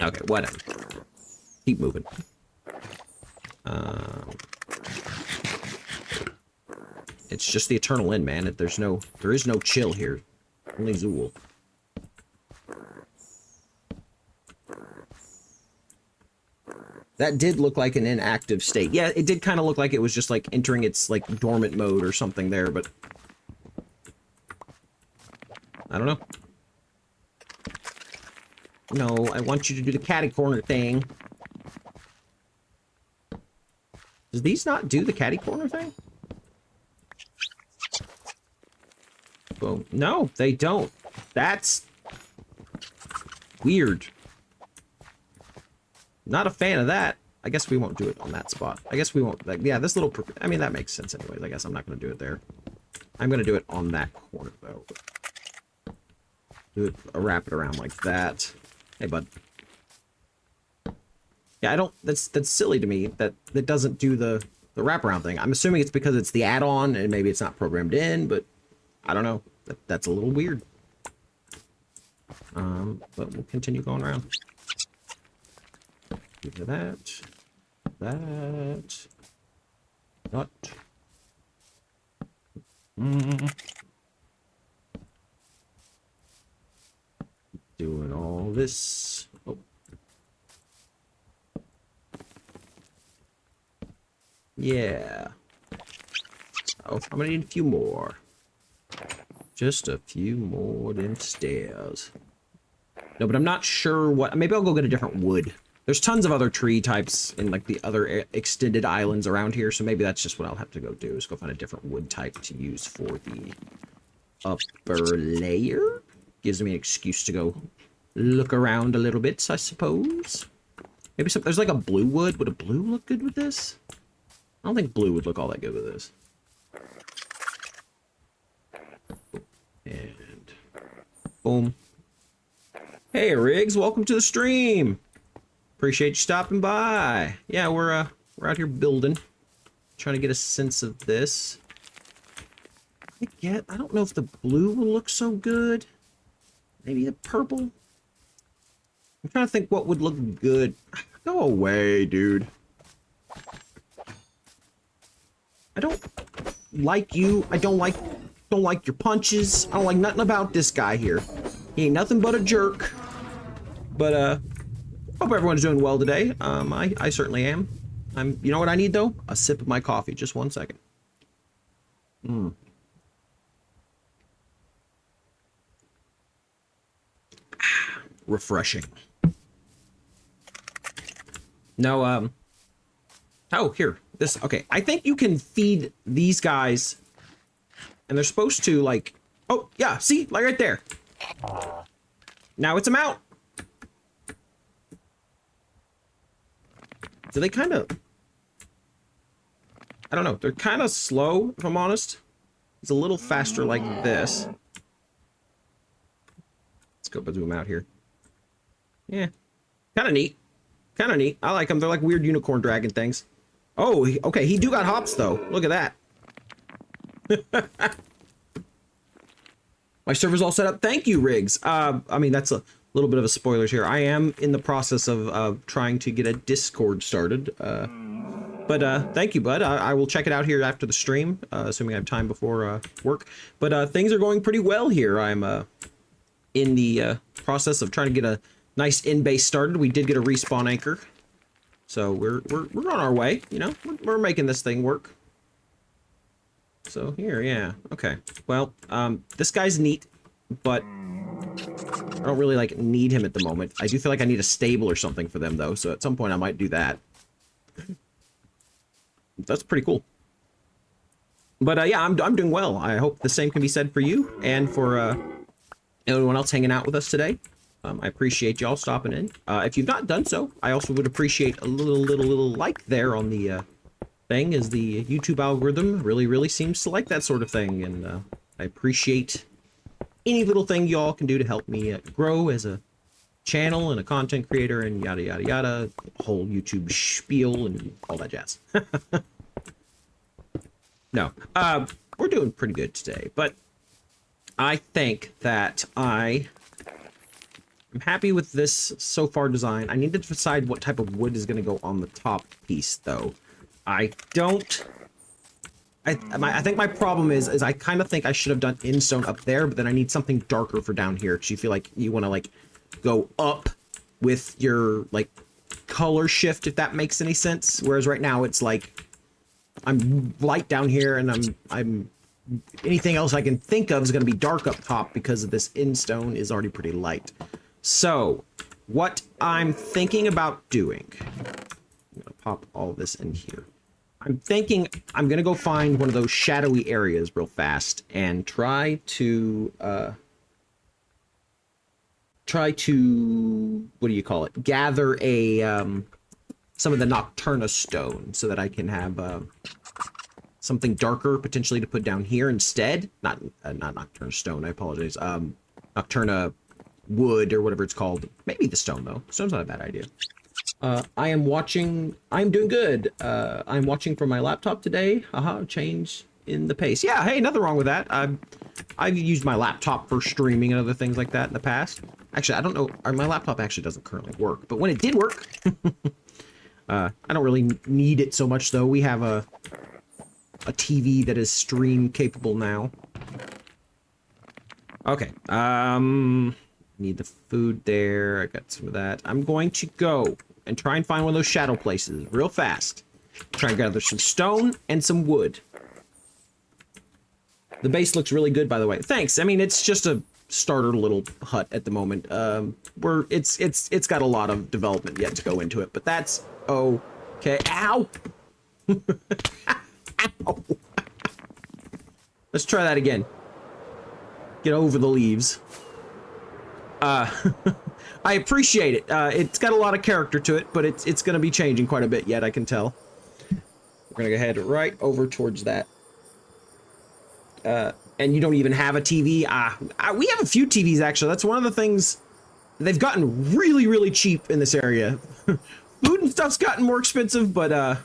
Okay, whatever. Keep moving. It's just the eternal end, man. There is no chill here. Only Zool. That did look like an inactive state. Yeah, it did kind of look like it was just like entering its like dormant mode or something there, but I don't know. No, I want you to do the catty corner thing. Does these not do the catty corner thing? Well, no, they don't. That's weird. Not a fan of that. I guess we won't do it on that spot. I guess we won't. Like, yeah, this little... I mean, that makes sense anyways. I guess I'm not going to do it there. I'm going to do it on that corner, though. Do it... wrap it around like that. Hey, bud. Yeah, I don't... That's silly to me that it doesn't do the wraparound thing. I'm assuming it's because it's the add-on and maybe it's not programmed in, but I don't know. That's a little weird. But we'll continue going around. Give you that. That. Not. Doing all this. Oh. Yeah. Oh, I'm gonna need a few more. Just a few more than stairs. No, but I'm not sure what... Maybe I'll go get a different wood. There's tons of other tree types in, like, the other extended islands around here, so maybe that's just what I'll have to go do, is go find a different wood type to use for the upper layer. Gives me an excuse to go look around a little bit, I suppose. Maybe there's, like, a blue wood. Would a blue look good with this? I don't think blue would look all that good with this. And boom. Hey, Riggs, welcome to the stream. Appreciate you stopping by. Yeah, we're out here building, trying to get a sense of this. I don't know if the blue will look so good. Maybe the purple. I'm trying to think what would look good. Go away, dude. I don't like you. I don't like your punches. I don't like nothing about this guy here. He ain't nothing but a jerk. But hope everyone's doing well today. I certainly am. You know what I need though? A sip of my coffee. Just 1 second. Refreshing. No, oh, here. Okay. I think you can feed these guys and they're supposed to like, oh yeah, see, like right there. Now it's a mount. Do they kind of... I don't know. They're kind of slow, if I'm honest. It's a little faster like this. Let's go zoom out here. Yeah. Kind of neat. Kind of neat. I like them. They're like weird unicorn dragon things. Oh, okay. He do got hops, though. Look at that. My server's all set up. Thank you, Riggs. I mean, that's little bit of a spoilers here. I am in the process of trying to get a Discord started. But thank you, bud. I will check it out here after the stream, assuming I have time before work. But things are going pretty well here. I'm in the process of trying to get a nice in-base started. We did get a respawn anchor, so we're on our way. You know, we're making this thing work. So here, yeah, okay. Well, this guy's neat, but I don't really like need him at the moment. I do feel like I need a stable or something for them though. So at some point I might do that. That's pretty cool. But yeah, I'm doing well. I hope the same can be said for you and for anyone else hanging out with us today. I appreciate y'all stopping in. If you've not done so, I also would appreciate a little like there on the thing, as the YouTube algorithm really seems to like that sort of thing, and I appreciate any little thing y'all can do to help me grow as a channel and a content creator and yada yada yada, whole YouTube spiel and all that jazz. No, we're doing pretty good today, but I think that I'm happy with this so far design. I need to decide what type of wood is going to go on the top piece though. I think my problem is I kind of think I should have done in-stone up there, but then I need something darker for down here, because you feel like you want to like go up with your like color shift, if that makes any sense. Whereas right now it's like I'm light down here and I'm anything else I can think of is going to be dark up top because of this in-stone is already pretty light. So what I'm thinking about doing, I'm going to pop all this in here. I'm thinking I'm going to go find one of those shadowy areas real fast and try to, what do you call it? Gather a, some of the Nocturna stone so that I can have, something darker potentially to put down here instead. Not Nocturna stone, I apologize. Nocturna wood or whatever it's called. Maybe the stone though. Stone's not a bad idea. I'm doing good. I'm watching from my laptop today. Change in the pace. Yeah, hey, nothing wrong with that. I've used my laptop for streaming and other things like that in the past. Actually, I don't know. My laptop actually doesn't currently work, but when it did work, I don't really need it so much though. We have a TV that is stream capable now. Okay. Need the food there. I got some of that. I'm going to go and try and find one of those shadow places real fast. Try and gather some stone and some wood. The base looks really good, by the way. Thanks. I mean, it's just a starter little hut at the moment. It's got a lot of development yet to go into it, but that's okay. Ow! Ow! Let's try that again. Get over the leaves. I appreciate it. It's got a lot of character to it, but it's going to be changing quite a bit yet, I can tell. We're going to go head right over towards that. And you don't even have a TV. We have a few TVs, actually. That's one of the things. They've gotten really cheap in this area. Food and stuff's gotten more expensive, but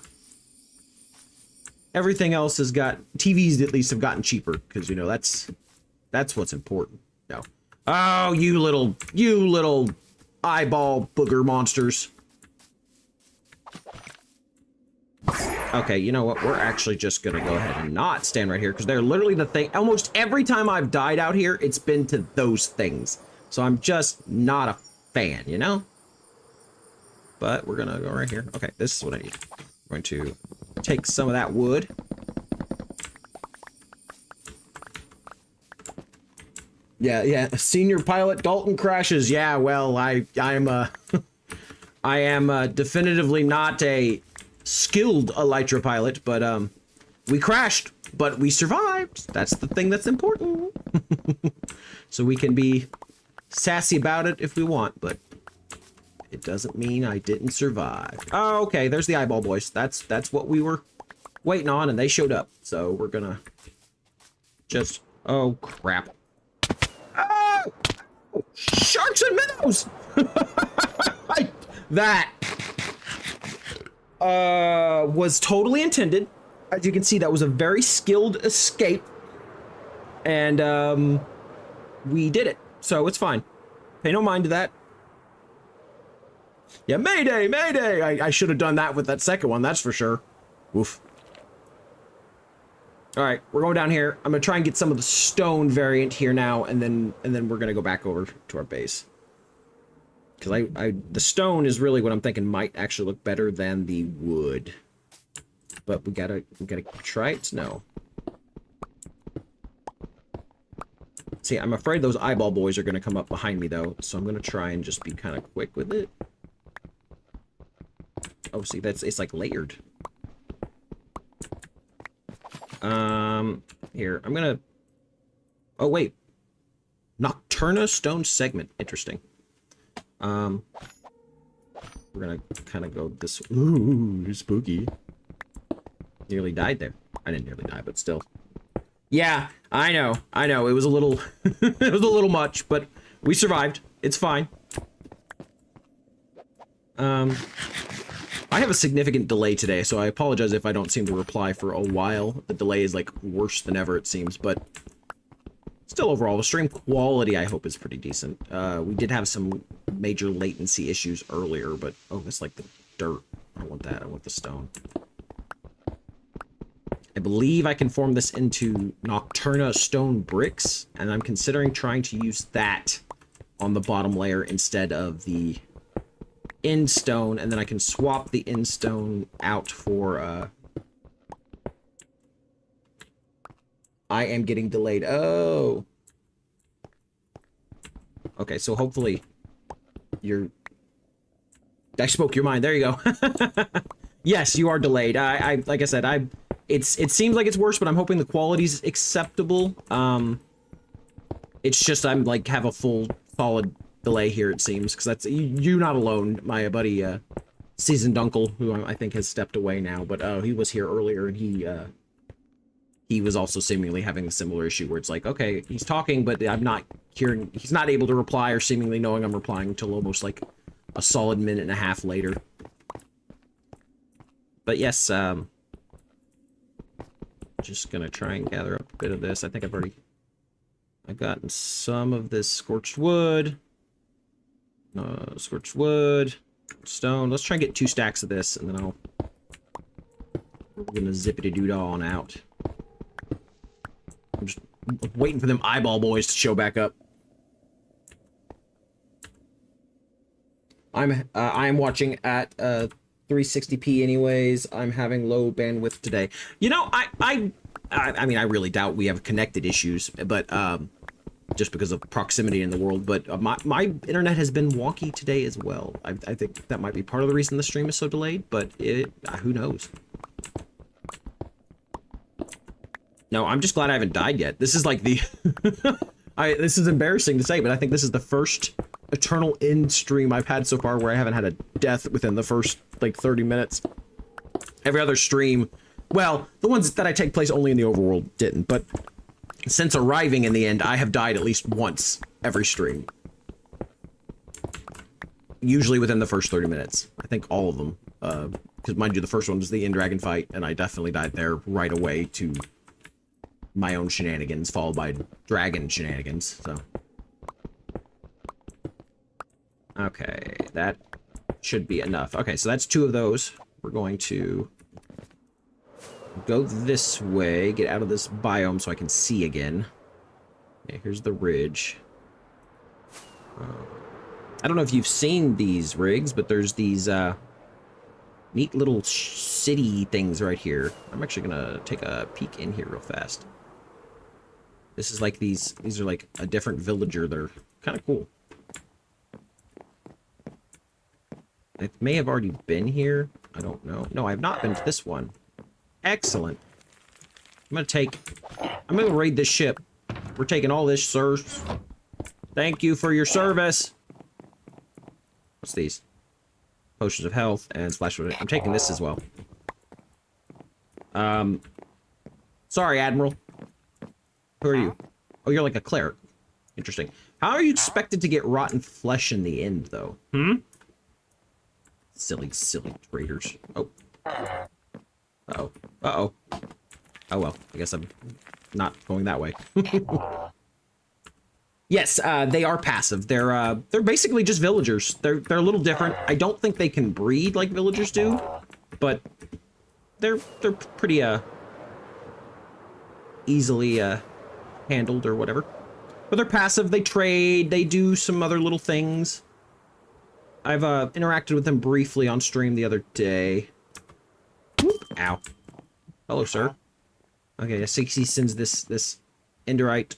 everything else has got... TVs, at least, have gotten cheaper, because, you know, that's what's important. No. Oh, you little eyeball booger monsters. Okay, you know what? We're actually just gonna go ahead and not stand right here, because they're literally the thing. Almost every time I've died out here, it's been to those things. So I'm just not a fan, you know? But we're gonna go right here. Okay, this is what I need. I'm going to take some of that wood. Yeah. Senior pilot Dalton crashes. Yeah, well, I am definitively not a skilled Elytra pilot, but we crashed, but we survived. That's the thing that's important. So we can be sassy about it if we want, but it doesn't mean I didn't survive. Oh, okay, there's the eyeball boys. That's what we were waiting on, and they showed up. So we're gonna just... Oh, crap. Oh! Sharks and minnows! That was totally intended. As you can see, that was a very skilled escape. And we did it. So it's fine. Pay no mind to that. Yeah, Mayday, Mayday! I should have done that with that second one, that's for sure. Woof. Alright, we're going down here. I'm gonna try and get some of the stone variant here now, and then we're gonna go back over to our base. Because the stone is really what I'm thinking might actually look better than the wood. But we gotta try it? No. See, I'm afraid those eyeball boys are gonna come up behind me though, so I'm gonna try and just be kind of quick with it. Oh, see, it's like layered. Here, I'm gonna... Oh, wait. Nocturna stone segment. Interesting. We're gonna kind of go this... Ooh, spooky. Nearly died there. I didn't nearly die, but still. Yeah, I know. It was a little... it was a little much, but we survived. It's fine. I have a significant delay today, so I apologize if I don't seem to reply for a while. The delay is, like, worse than ever, it seems, but still, overall, the stream quality, I hope, is pretty decent. We did have some major latency issues earlier, but... Oh, it's like the dirt. I don't want that. I want the stone. I believe I can form this into Nocturna stone bricks, and I'm considering trying to use that on the bottom layer instead of the end stone, and then I can swap the end stone out for, I am getting delayed. Oh. Okay, so hopefully I spoke your mind. There you go. Yes, you are delayed. Like I said, it seems like it's worse, but I'm hoping the quality's acceptable. It's just I'm like have a full solid delay here, it seems, because that's you're not alone. My buddy Seasoned Uncle, who I think has stepped away now, but he was here earlier, and he was also seemingly having a similar issue where it's like, okay, he's talking, but I'm not hearing, he's not able to reply or seemingly knowing I'm replying until almost like a solid minute and a half later. But yes, just gonna try and gather up a bit of this. I think I've gotten some of this scorched wood. Scorched wood, stone. Let's try and get 2 stacks of this, and then we're gonna zippity-doo-dah on out. I'm just waiting for them eyeball boys to show back up. I am watching at 360p anyways. I'm having low bandwidth today. You know, I mean, I really doubt we have connected issues, but just because of proximity in the world, but my internet has been wonky today as well. I think that might be part of the reason the stream is so delayed, but who knows? No, I'm just glad I haven't died yet. This is like the... this is embarrassing to say, but I think this is the first Eternal End stream I've had so far where I haven't had a death within the first, like, 30 minutes. Every other stream... Well, the ones that I take place only in the overworld didn't, but since arriving in the end, I have died at least once every stream. Usually within the first 30 minutes. I think all of them. Because mind you, the first one was the End Dragon fight, and I definitely died there right away to my own shenanigans, followed by dragon shenanigans, so. Okay, that should be enough. Okay, so that's 2 of those. We're going to go this way, get out of this biome so I can see again. Okay, here's the ridge. I don't know if you've seen these rigs, but there's these neat little city things right here. I'm actually gonna take a peek in here real fast. This is like these are like a different villager. They're kind of cool. I may have already been here. I don't know. No, I have not been to this one. Excellent. I'm gonna raid this ship. We're taking all this, sirs. Thank you for your service. What's these? Potions of health and splash. I'm taking this as well. Sorry, Admiral. Who are you? Oh, you're like a cleric. Interesting. How are you expected to get rotten flesh in the end, though? Silly, silly traitors. Oh. Uh-oh. Uh-oh. Oh, well. I guess I'm not going that way. Yes, they are passive. They're basically just villagers. They're a little different. I don't think they can breed like villagers do, but they're pretty easily handled or whatever. But they're passive. They trade. They do some other little things. I've interacted with them briefly on stream the other day. Whoop. Ow. Hello, sir. Okay, I see he sends this Enderite.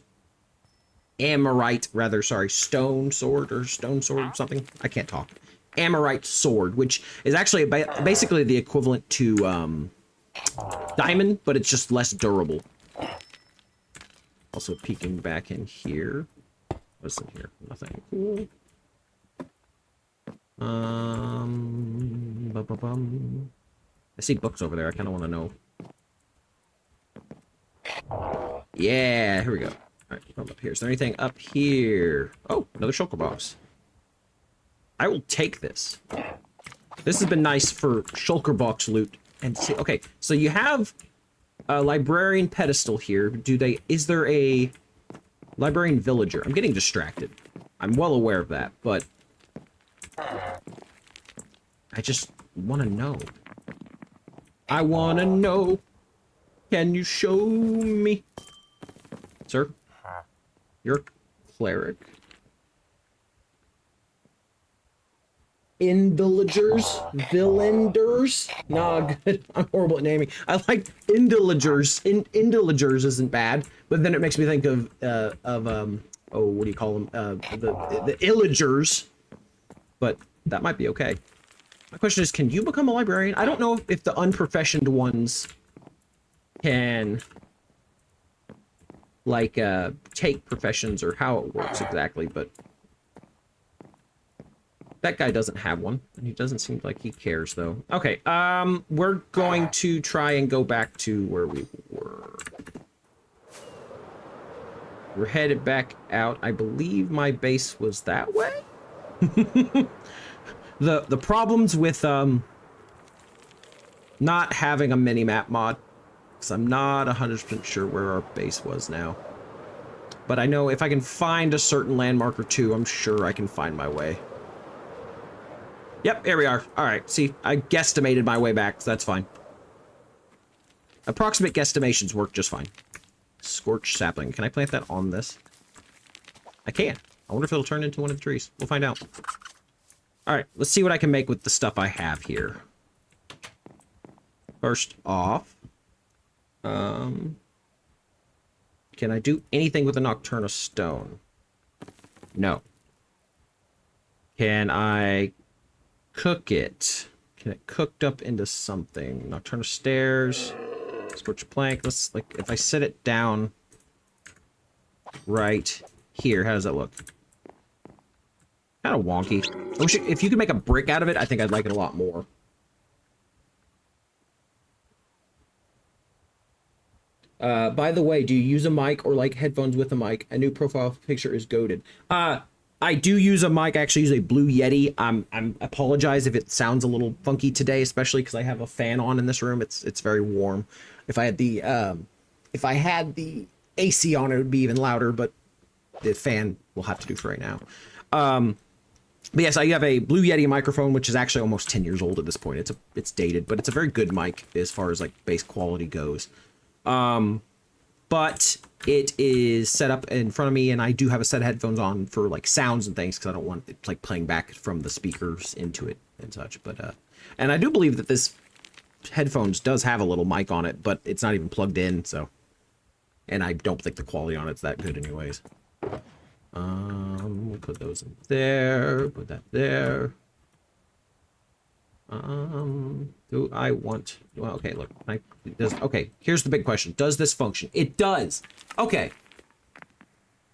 Amorite, rather, sorry, stone sword or something. I can't talk. Amorite sword, which is actually basically the equivalent to diamond, but it's just less durable. Also peeking back in here. What's in here? Nothing. Cool. I see books over there. I kind of want to know. Yeah, here we go. All right, come up here. Is there anything up here? Oh, another shulker box. I will take this. This has been nice for shulker box loot. And see, okay, so you have a librarian pedestal here. Is there a librarian villager? I'm getting distracted. I'm well aware of that, but I just want to know. I want to know. Can you show me? Sir? You're a cleric. Villagers? Villanders? Nah, good. I'm horrible at naming. I like indillagers. Indillagers isn't bad, but then it makes me think of oh, what do you call them? The illagers. But that might be okay. My question is, can you become a librarian? I don't know if the unprofessioned ones can like take professions or how it works exactly, but that guy doesn't have one, and he doesn't seem like he cares though. Okay, we're going to try and go back to where we were. We're headed back out. I believe my base was that way. The problems with not having a mini-map mod, because I'm not 100% sure where our base was now. But I know if I can find a certain landmark or two, I'm sure I can find my way. Yep, here we are. All right, see, I guesstimated my way back, so that's fine. Approximate guesstimations work just fine. Scorched sapling. Can I plant that on this? I can. I wonder if it'll turn into one of the trees. We'll find out. All right, let's see what I can make with the stuff I have here. First off, can I do anything with a Nocturna stone? No. Can I cook it? Can it cooked up into something? Nocturna stairs, scorched plank. Let's, like, if I set it down right here, how does that look? Kind of wonky. I wish if you could make a brick out of it, I think I'd like it a lot more. By the way, do you use a mic or like headphones with a mic? A new profile picture is goated. I do use a mic. I actually use a Blue Yeti. I apologize if it sounds a little funky today, especially because I have a fan on in this room. It's very warm. If I had the AC on, it would be even louder, but the fan will have to do for right now. But yes, I have a Blue Yeti microphone, which is actually almost 10 years old at this point. It's dated, but it's a very good mic as far as like bass quality goes. But it is set up in front of me, and I do have a set of headphones on for like sounds and things, because I don't want it like playing back from the speakers into it and such. But and I do believe that this headphones does have a little mic on it, but it's not even plugged in, so. And I don't think the quality on it's that good anyways. We'll put those in there, put that there. Do I want, well, okay, look, okay, here's the big question. Does this function? It does. Okay.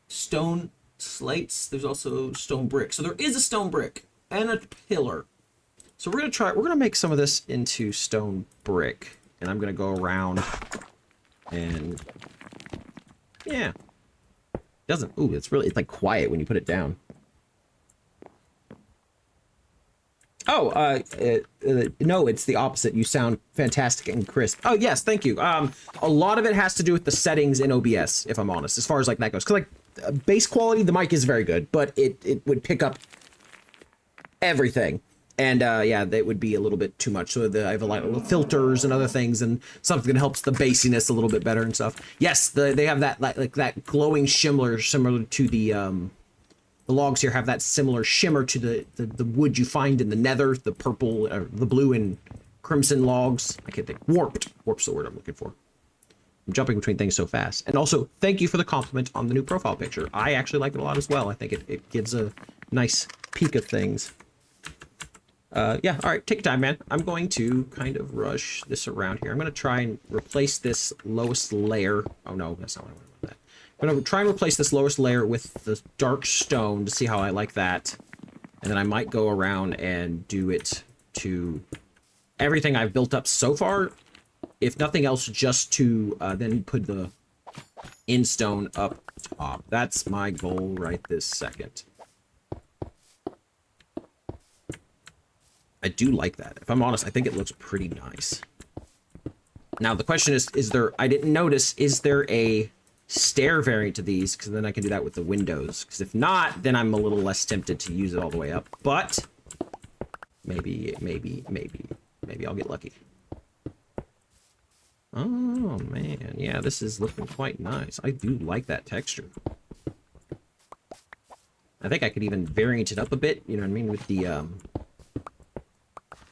Stone slates. There's also stone brick. So there is a stone brick and a pillar. So we're gonna make some of this into stone brick, and I'm gonna go around and, yeah. Ooh, it's like quiet when you put it down. Oh, no, it's the opposite. You sound fantastic and crisp. Oh, yes, thank you. A lot of it has to do with the settings in OBS, if I'm honest, as far as like that goes. Because like base quality, the mic is very good, but it would pick up everything. And yeah, that would be a little bit too much. So I have a lot of filters and other things, and something that helps the bassiness a little bit better and stuff. Yes, they have that like that glowing shimmer, similar to the logs here have that similar shimmer to the wood you find in the Nether, the purple, or the blue and crimson logs. I can't think. Warped. Warped's the word I'm looking for. I'm jumping between things so fast. And also, thank you for the compliment on the new profile picture. I actually like it a lot as well. I think it gives a nice peek of things. Yeah, all right, take your time, man. I'm going to kind of rush this around here. I'm going to try and replace this lowest layer. Oh, no, that's not what I want with that. I'm going to try and replace this lowest layer with the dark stone to see how I like that. And then I might go around and do it to everything I've built up so far. If nothing else, just to then put the in stone up top. That's my goal right this second. I do like that. If I'm honest, I think it looks pretty nice. Now, the question is there, I didn't notice, is there a stair variant to these? Because then I can do that with the windows. Because if not, then I'm a little less tempted to use it all the way up. But maybe I'll get lucky. Oh, man. Yeah, this is looking quite nice. I do like that texture. I think I could even variant it up a bit, you know what I mean, with the,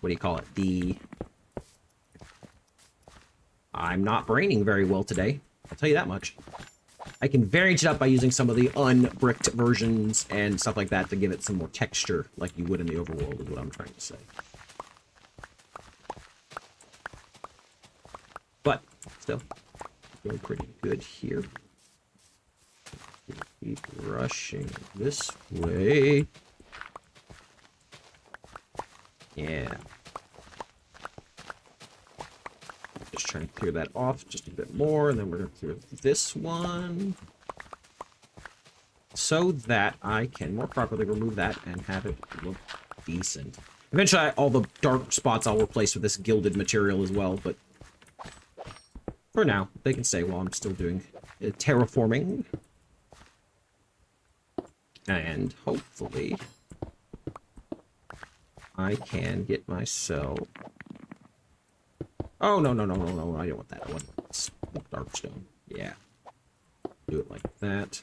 what do you call it? I'm not braining very well today. I'll tell you that much. I can variant it up by using some of the unbricked versions and stuff like that to give it some more texture, like you would in the overworld, is what I'm trying to say. But still, going pretty good here. Keep rushing this way. Yeah. Just trying to clear that off just a bit more, and then we're going to clear this one so that I can more properly remove that and have it look decent. Eventually, all the dark spots I'll replace with this gilded material as well, but for now, they can stay while I'm still doing terraforming. And hopefully I can get myself... Oh, no, I don't want that. I want dark stone. Yeah. Do it like that.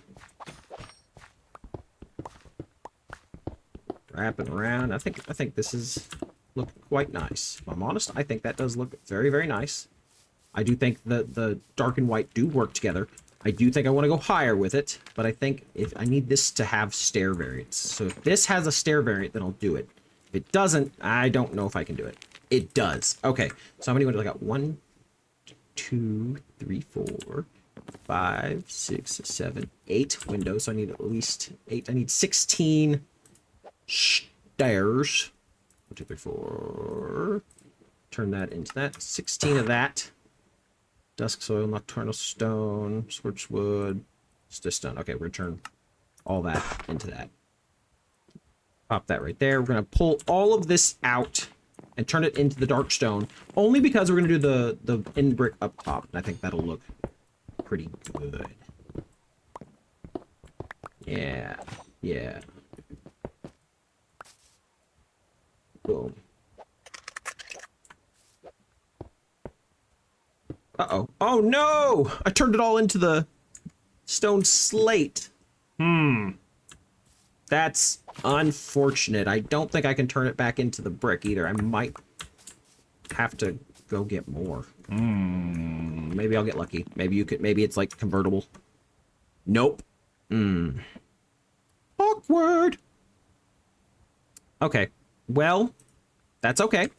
Wrapping around. I think this is looking quite nice. If I'm honest, I think that does look very, very nice. I do think the dark and white do work together. I do think I want to go higher with it, but I think if I need this to have stair variants. So if this has a stair variant, then I'll do it. If it doesn't, I don't know if I can do it. It does. Okay, so how many windows I got? 1, 2, 3, 4, 5, 6, 7, 8 windows. So I need at least 8. I need 16 stairs. 1, 2, 3, 4. Turn that into that. 16 of that. Dusk soil, nocturnal stone, scorched wood, stiff stone. Okay, we're gonna turn all that into that. Pop that right there. We're gonna pull all of this out and turn it into the dark stone, only because we're gonna do the in brick up top. And I think that'll look pretty good. Yeah, yeah. Boom. Uh-oh. Oh, no! I turned it all into the stone slate. That's unfortunate. I don't think I can turn it back into the brick either. I might have to go get more. Maybe I'll get lucky. Maybe you could. Maybe it's like convertible. Nope. Awkward. Okay. Well, that's okay.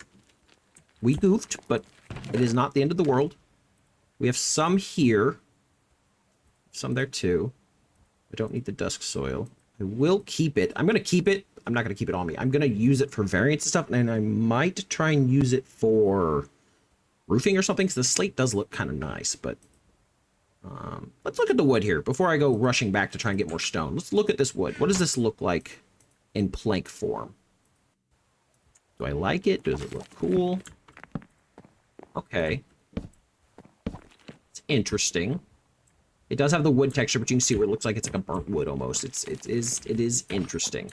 We goofed, but it is not the end of the world. We have some here. Some there too. I don't need the dusk soil. I will keep it. I'm going to keep it. I'm not going to keep it on me. I'm going to use it for variants and stuff, and I might try and use it for roofing or something, because the slate does look kind of nice, but let's look at the wood here before I go rushing back to try and get more stone. Let's look at this wood. What does this look like in plank form? Do I like it? Does it look cool? Okay. It's interesting. It does have the wood texture, but you can see where it looks like it's like a burnt wood almost. It is interesting.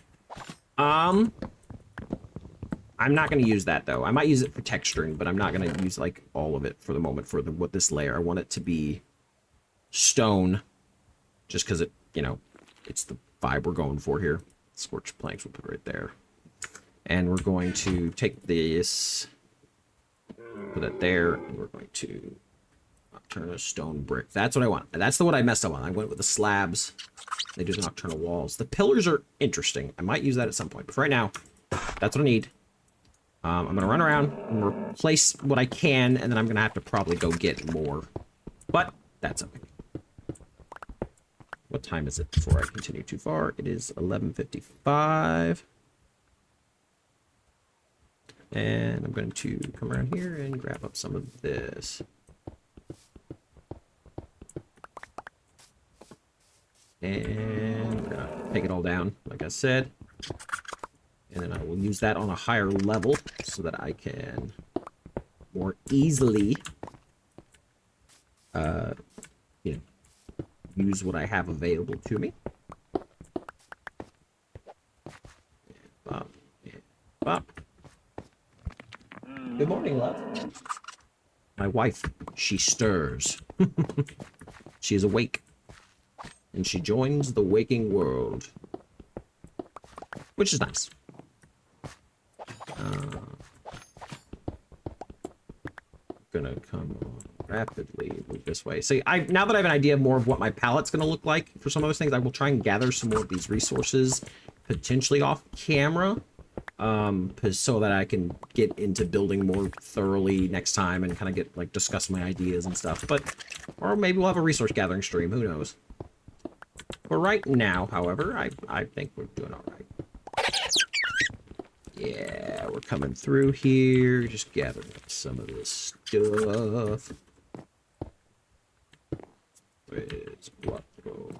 I'm not going to use that though. I might use it for texturing, but I'm not going to use like all of it for the moment for what this layer. I want it to be stone, just because it, you know, it's the vibe we're going for here. Scorched planks we'll put right there, and we're going to take this, put it there, and we're going to turn a stone brick. That's what I want. That's the one I messed up on. I went with the slabs. They do the nocturnal walls. The pillars are interesting. I might use that at some point, but for right now, that's what I need. I'm going to run around and replace what I can, and then I'm going to have to probably go get more. But that's okay. What time is it before I continue too far? It is 11:55. And I'm going to come around here and grab up some of this. And we're going to take it all down, like I said. And then I will use that on a higher level so that I can more easily you know, use what I have available to me. And bop, and bop. Good morning, love. My wife, she stirs. She is awake. And she joins the waking world. Which is nice. Gonna come rapidly move this way. So now that I have an idea more of what my palette's gonna look like for some of those things, I will try and gather some more of these resources potentially off camera, so that I can get into building more thoroughly next time and kind of get like discuss my ideas and stuff. But or maybe we'll have a resource gathering stream. Who knows? For right now, however, I think we're doing all right. Yeah, we're coming through here, just gathering up some of this stuff. Tres, cuatro.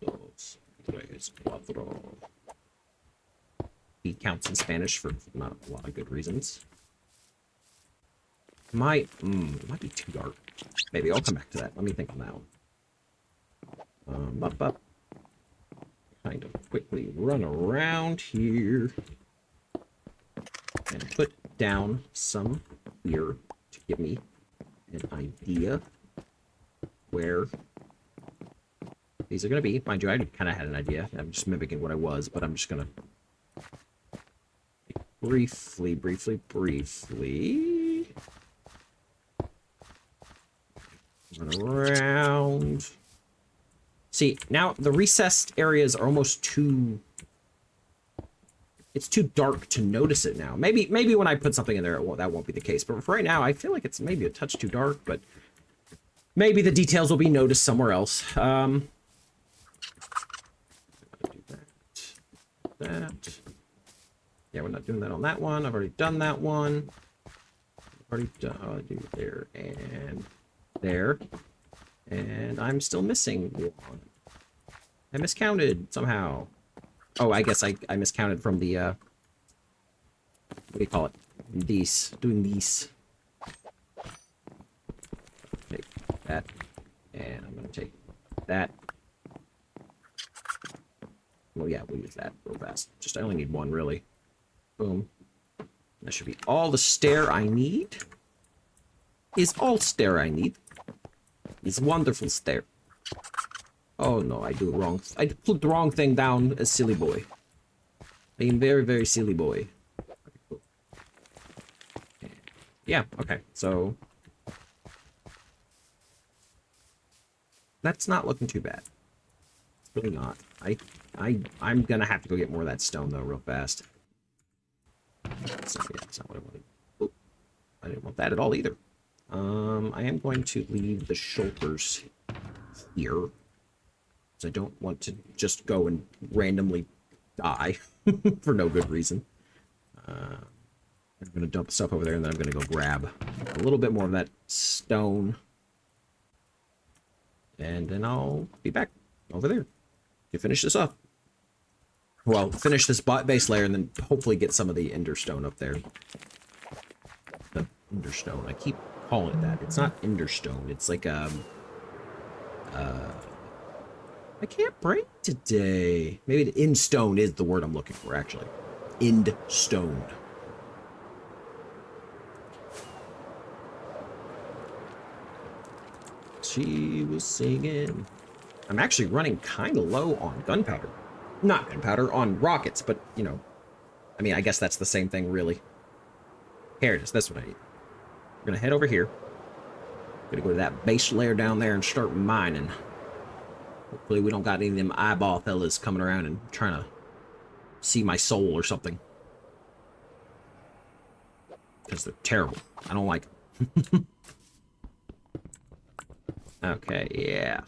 Dos, tres, cuatro. He counts in Spanish for not a lot of good reasons. It might be too dark. Maybe I'll come back to that. Let me think on that one. Up. Kind of quickly run around here and put down some here to give me an idea where these are going to be. Mind you, I kind of had an idea. I'm just mimicking what I was, but I'm just going to briefly run around. See, now the recessed areas are almost too... It's too dark to notice it now. Maybe when I put something in there, that won't be the case. But for right now, I feel like it's maybe a touch too dark, but maybe the details will be noticed somewhere else. Do that. Yeah, we're not doing that on that one. I've already done that one. I'll do there and there. And I'm still missing one. I miscounted somehow. Oh, I guess I miscounted from the, what do you call it? Doing these. Take that. And I'm going to take that. Well, yeah, we'll use that real fast. I only need one, really. Boom. That should be all the stair I need. Is all stair I need. It's wonderful stair. Oh no, I do wrong. I put the wrong thing down as silly boy. I am very, very silly boy. Yeah, okay, so that's not looking too bad. It's really not. I'm gonna have to go get more of that stone though, real fast. That's not what I wanted. Oop, I didn't want that at all either. I am going to leave the shoulders here, because I don't want to just go and randomly die for no good reason. I'm going to dump stuff over there, and then I'm going to go grab a little bit more of that stone. And then I'll be back over there to finish this up. Well, finish this base layer, and then hopefully get some of the ender stone up there. The ender stone. I keep calling it that. It's not ender stone. It's like I can't break today. Maybe the in stone is the word I'm looking for, actually. End stone. She was singing. I'm actually running kind of low on gunpowder. Not gunpowder, on rockets, but, you know, I mean, I guess that's the same thing, really. Here it is. That's what I need. We're going to head over here. Gonna go to that base layer down there and start mining. Hopefully we don't got any of them eyeball fellas coming around and trying to see my soul or something. Because they're terrible. I don't like them. Okay, yeah.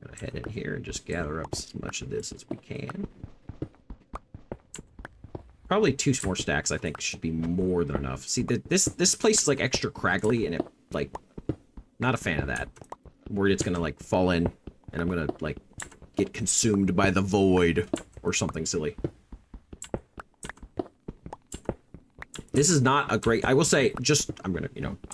Gonna head in here and just gather up as much of this as we can. Probably 2 more stacks, I think, should be more than enough. See, this place is like extra craggly, and it, like, not a fan of that. I'm worried it's gonna, like, fall in, and I'm gonna, like, get consumed by the void or something silly. This is not a great, I will say, just, I'm gonna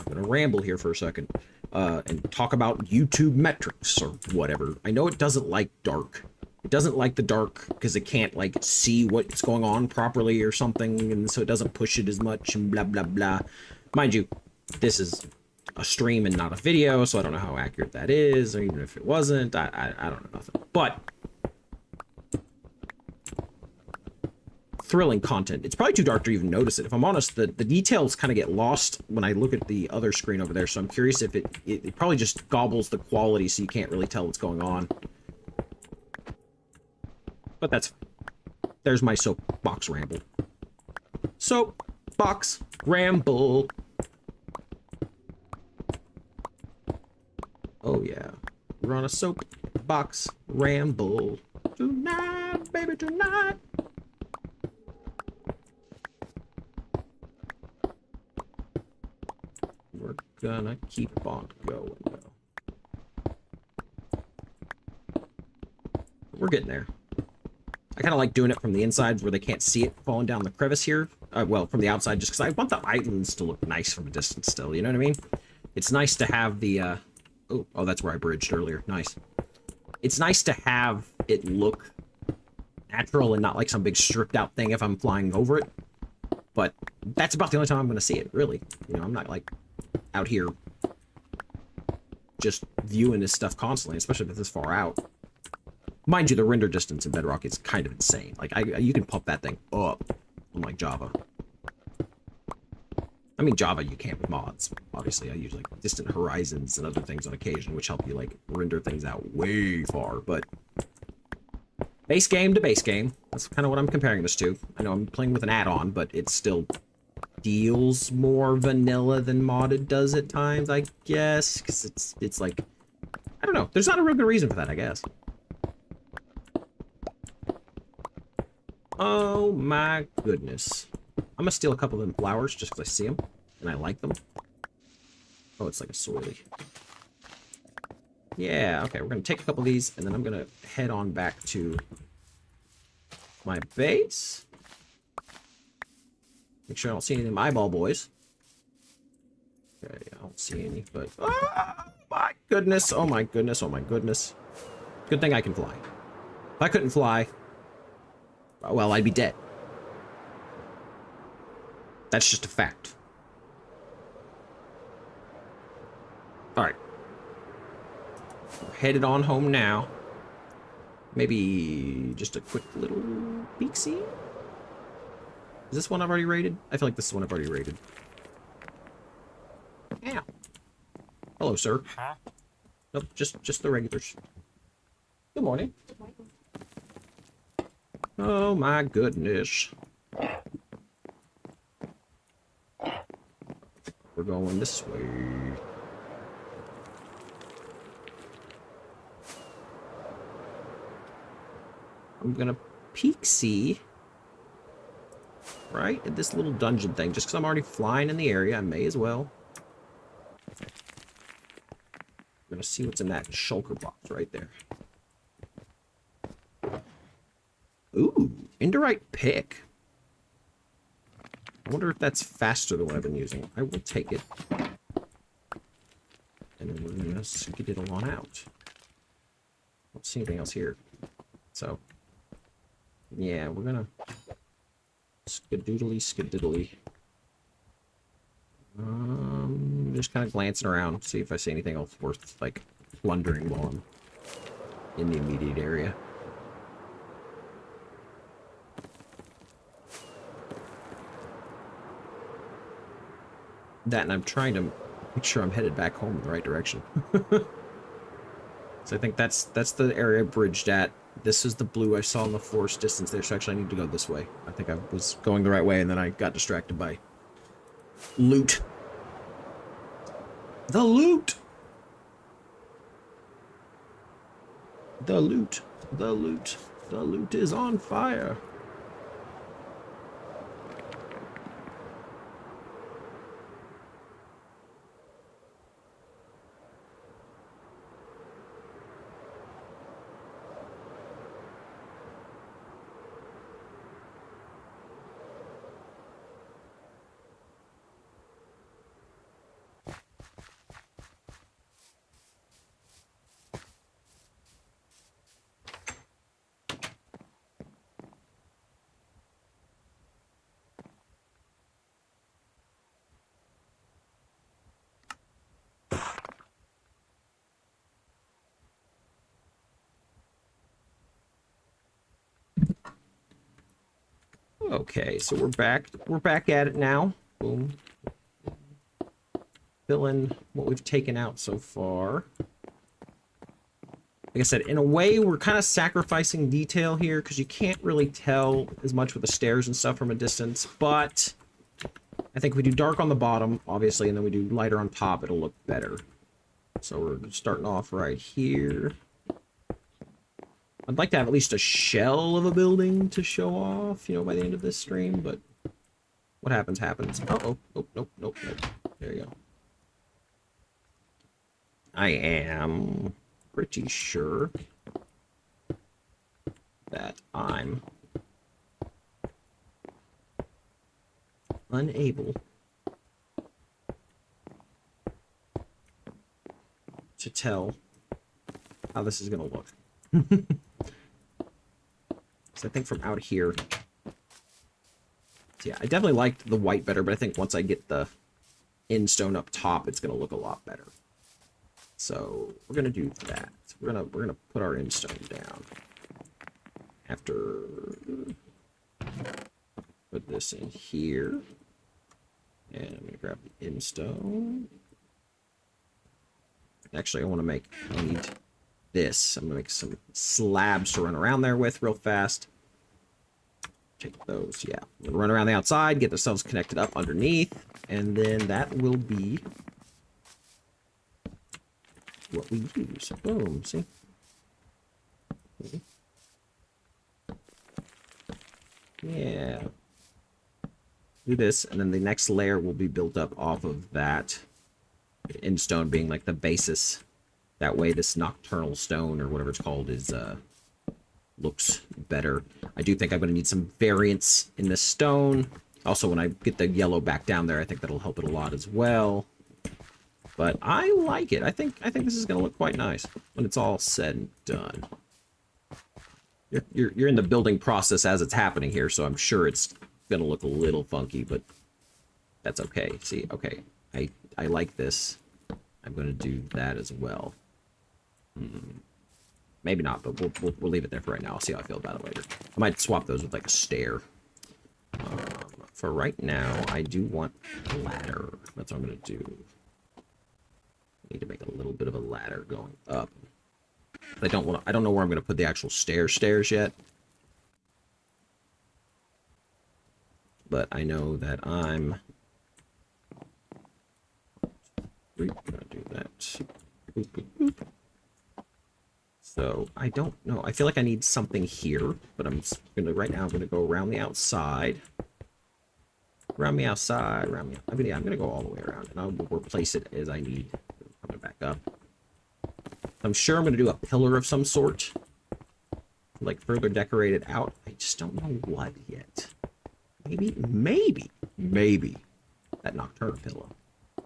ramble here for a second, and talk about YouTube metrics or whatever. I know it doesn't like dark. It doesn't like the dark because it can't, like, see what's going on properly or something, and so it doesn't push it as much and blah, blah, blah. Mind you, this is a stream and not a video, so I don't know how accurate that is, or even if it wasn't, I don't know nothing. But thrilling content. It's probably too dark to even notice it. If I'm honest, the details kind of get lost when I look at the other screen over there, so I'm curious if it probably just gobbles the quality so you can't really tell what's going on. But that's fine. There's my soapbox ramble. Soapbox ramble. Oh yeah, we're on a soapbox ramble tonight, baby, tonight. We're gonna keep on going though. We're getting there. I kind of like doing it from the inside where they can't see it falling down the crevice here. Well, from the outside, just because I want the islands to look nice from a distance still, you know what I mean? It's nice to have the, oh, that's where I bridged earlier. Nice. It's nice to have it look natural and not like some big stripped out thing if I'm flying over it. But that's about the only time I'm going to see it, really. You know, I'm not, like, out here just viewing this stuff constantly, especially if it's this far out. Mind you, the render distance in Bedrock is kind of insane. Like, you can pump that thing up on, like, Java. I mean, Java you can't with mods. Obviously, I use, like, distant horizons and other things on occasion, which help you, like, render things out way far, but base game to base game. That's kind of what I'm comparing this to. I know I'm playing with an add-on, but it still feels more vanilla than modded does at times, I guess, because it's like, I don't know. There's not a real good reason for that, I guess. Oh my goodness. I'm gonna steal a couple of them flowers just because I see them and I like them. Oh, it's like a swirly. Yeah, okay, we're gonna take a couple of these and then I'm gonna head on back to my base. Make sure I don't see any of them eyeball boys. Okay, I don't see any, but oh my goodness, oh my goodness, oh my goodness. Good thing I can fly. If I couldn't fly, well, I'd be dead. That's just a fact. Alright. We're headed on home now. Maybe just a quick little peek-see? Is this one I've already raided? I feel like this is one I've already raided. Yeah. Hello, sir. Huh? Nope, just the regulars. Good morning. Good morning. Oh my goodness. We're going this way. I'm gonna peek-see right at this little dungeon thing. Just because I'm already flying in the area, I may as well. I'm gonna see what's in that shulker box right there. Ooh, Indorite pick. I wonder if that's faster than what I've been using. I will take it. And then we're gonna skid it on out. don't see anything else here. So, yeah, we're gonna skidoodly. Just kind of glancing around, see if I see anything else worth, like, plundering while I'm in the immediate area. That, and I'm trying to make sure I'm headed back home in the right direction. So I think that's the area I bridged at. This is the blue I saw in the forest distance there, so actually I need to go this way. I think I was going the right way, and then I got distracted by loot. The loot! The loot. The loot. The loot is on fire. Okay, so we're back at it now. Boom. Fill in what we've taken out so far. Like I said, in a way, we're kind of sacrificing detail here because you can't really tell as much with the stairs and stuff from a distance, but I think if we do dark on the bottom, obviously, and then we do lighter on top, it'll look better. So we're starting off right here. I'd like to have at least a shell of a building to show off, you know, by the end of this stream, but what happens, happens. Uh-oh. Nope. There you go. I am pretty sure that I'm unable to tell how this is going to look. So I think from out here, so yeah, I definitely liked the white better, but I think once I get the in stone up top, it's going to look a lot better. So we're going to do that. We're gonna put our in stone down. After put this in here, and I'm going to grab the in stone. Actually, I need this. I'm gonna make some slabs to run around there with real fast. Take those, yeah. We'll run around the outside, get ourselves connected up underneath, and then that will be what we use. Boom, see? Yeah. Do this, and then the next layer will be built up off of that. In stone being like the basis. That way this nocturnal stone, or whatever it's called, is looks better. I do think I'm going to need some variance in the stone. Also, when I get the yellow back down there, I think that'll help it a lot as well. But I like it. I think this is going to look quite nice when it's all said and done. You're in the building process as it's happening here, so I'm sure it's going to look a little funky, but that's okay. See, okay, I like this. I'm going to do that as well. Maybe not, but we'll leave it there for right now. I'll see how I feel about it later. I might swap those with like a stair. For right now, I do want a ladder. That's what I'm going to do. I need to make a little bit of a ladder going up. I don't know where I'm going to put the actual stairs yet. But I know that I'm gonna do that. So I don't know. I feel like I need something here, but I'm gonna go around the outside. Around the outside, I mean, yeah, I'm gonna go all the way around, and I'll replace it as I need. Coming back up. I'm sure I'm gonna do a pillar of some sort, like further decorate it out. I just don't know what yet. Maybe that nocturnal pillow.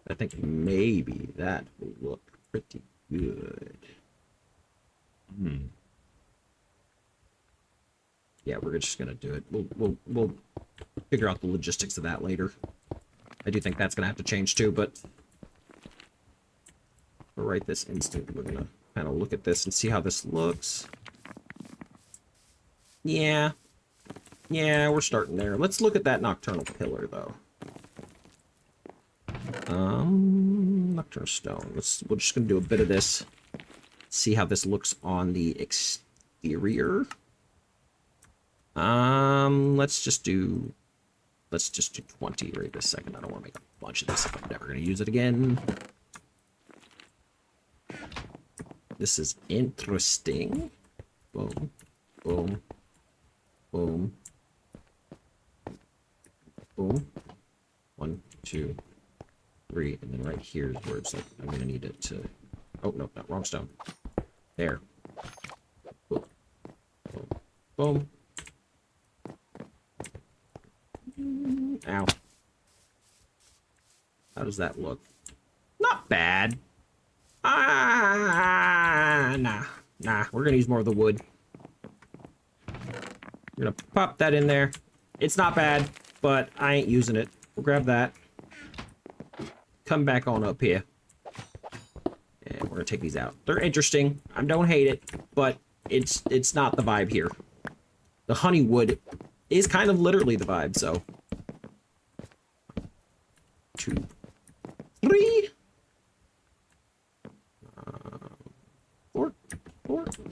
I think maybe that will look pretty good. Yeah, we're just gonna do it. We'll figure out the logistics of that later. I do think that's gonna have to change too, but for right this instant, we're gonna kind of look at this and see how this looks. Yeah, we're starting there. Let's look at that nocturnal pillar though. Nocturnal stone. We're just gonna do a bit of this. See how this looks on the exterior. Let's just do 20 right this second. I don't want to make a bunch of this if I'm never gonna use it again. This is interesting. Boom, boom, boom, boom. 1, 2, 3, and then right here is where it's like I'm gonna need it to. Oh no, not wrong stone. There. Boom, boom, boom. Ow. How does that look? Not bad. Nah. We're gonna use more of the wood. We're gonna pop that in there. It's not bad, but I ain't using it. We'll grab that. Come back on up here. And we're gonna take these out. They're interesting. I don't hate it, but it's not the vibe here. The honey wood is kind of literally the vibe, so. 2, 3. 4.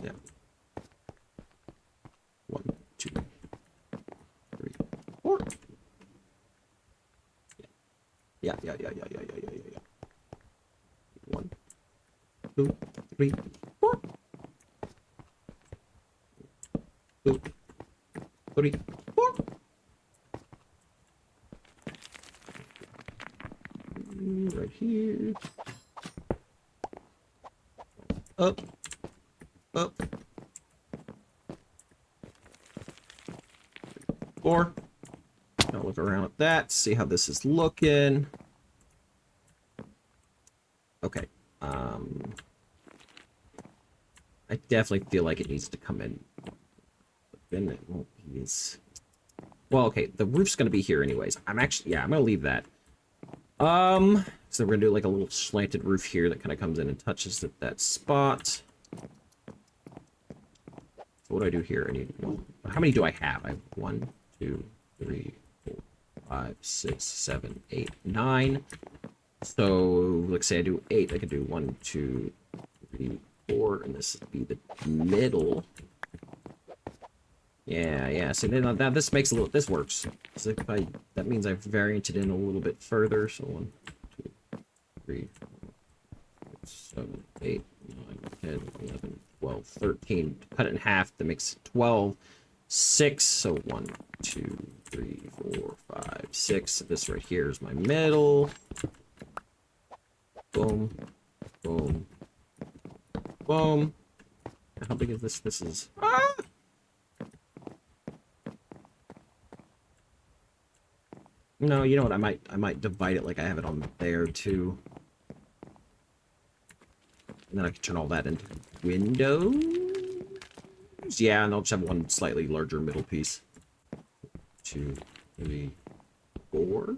Yeah. 1, 2, 3, 4. Yeah. 1, 2, 3, 4. 2, 3, 4. Right here. Up. Up. 4. Now look around at that, see how this is looking. Okay. I definitely feel like it needs to come in. But then it won't be as... Well, okay, the roof's gonna be here anyways. I'm gonna leave that. So we're gonna do like a little slanted roof here that kind of comes in and touches at that spot. So what do I do here? I need, how many do I have? I have 1, 2, 3, 4, 5, 6, 7, 8, 9. So let's say I do 8. I could do 1, 2, 3, 4, and this would be the middle. Yeah. So then now this makes a little. This works. So if that means I've varianted in a little bit further. So 1, 2, 3, 4, 7, 8, 9, 10, 11, 12, 13. Cut it in half. That makes 12. 6. So 1, 2, 3, 4, 5, 6. This right here is my middle. Boom. Boom. Boom. How big is this? This is. No, you know what? I might divide it like I have it on there too. And then I can turn all that into windows. Yeah, and I'll just have one slightly larger middle piece. 2, 3, 4.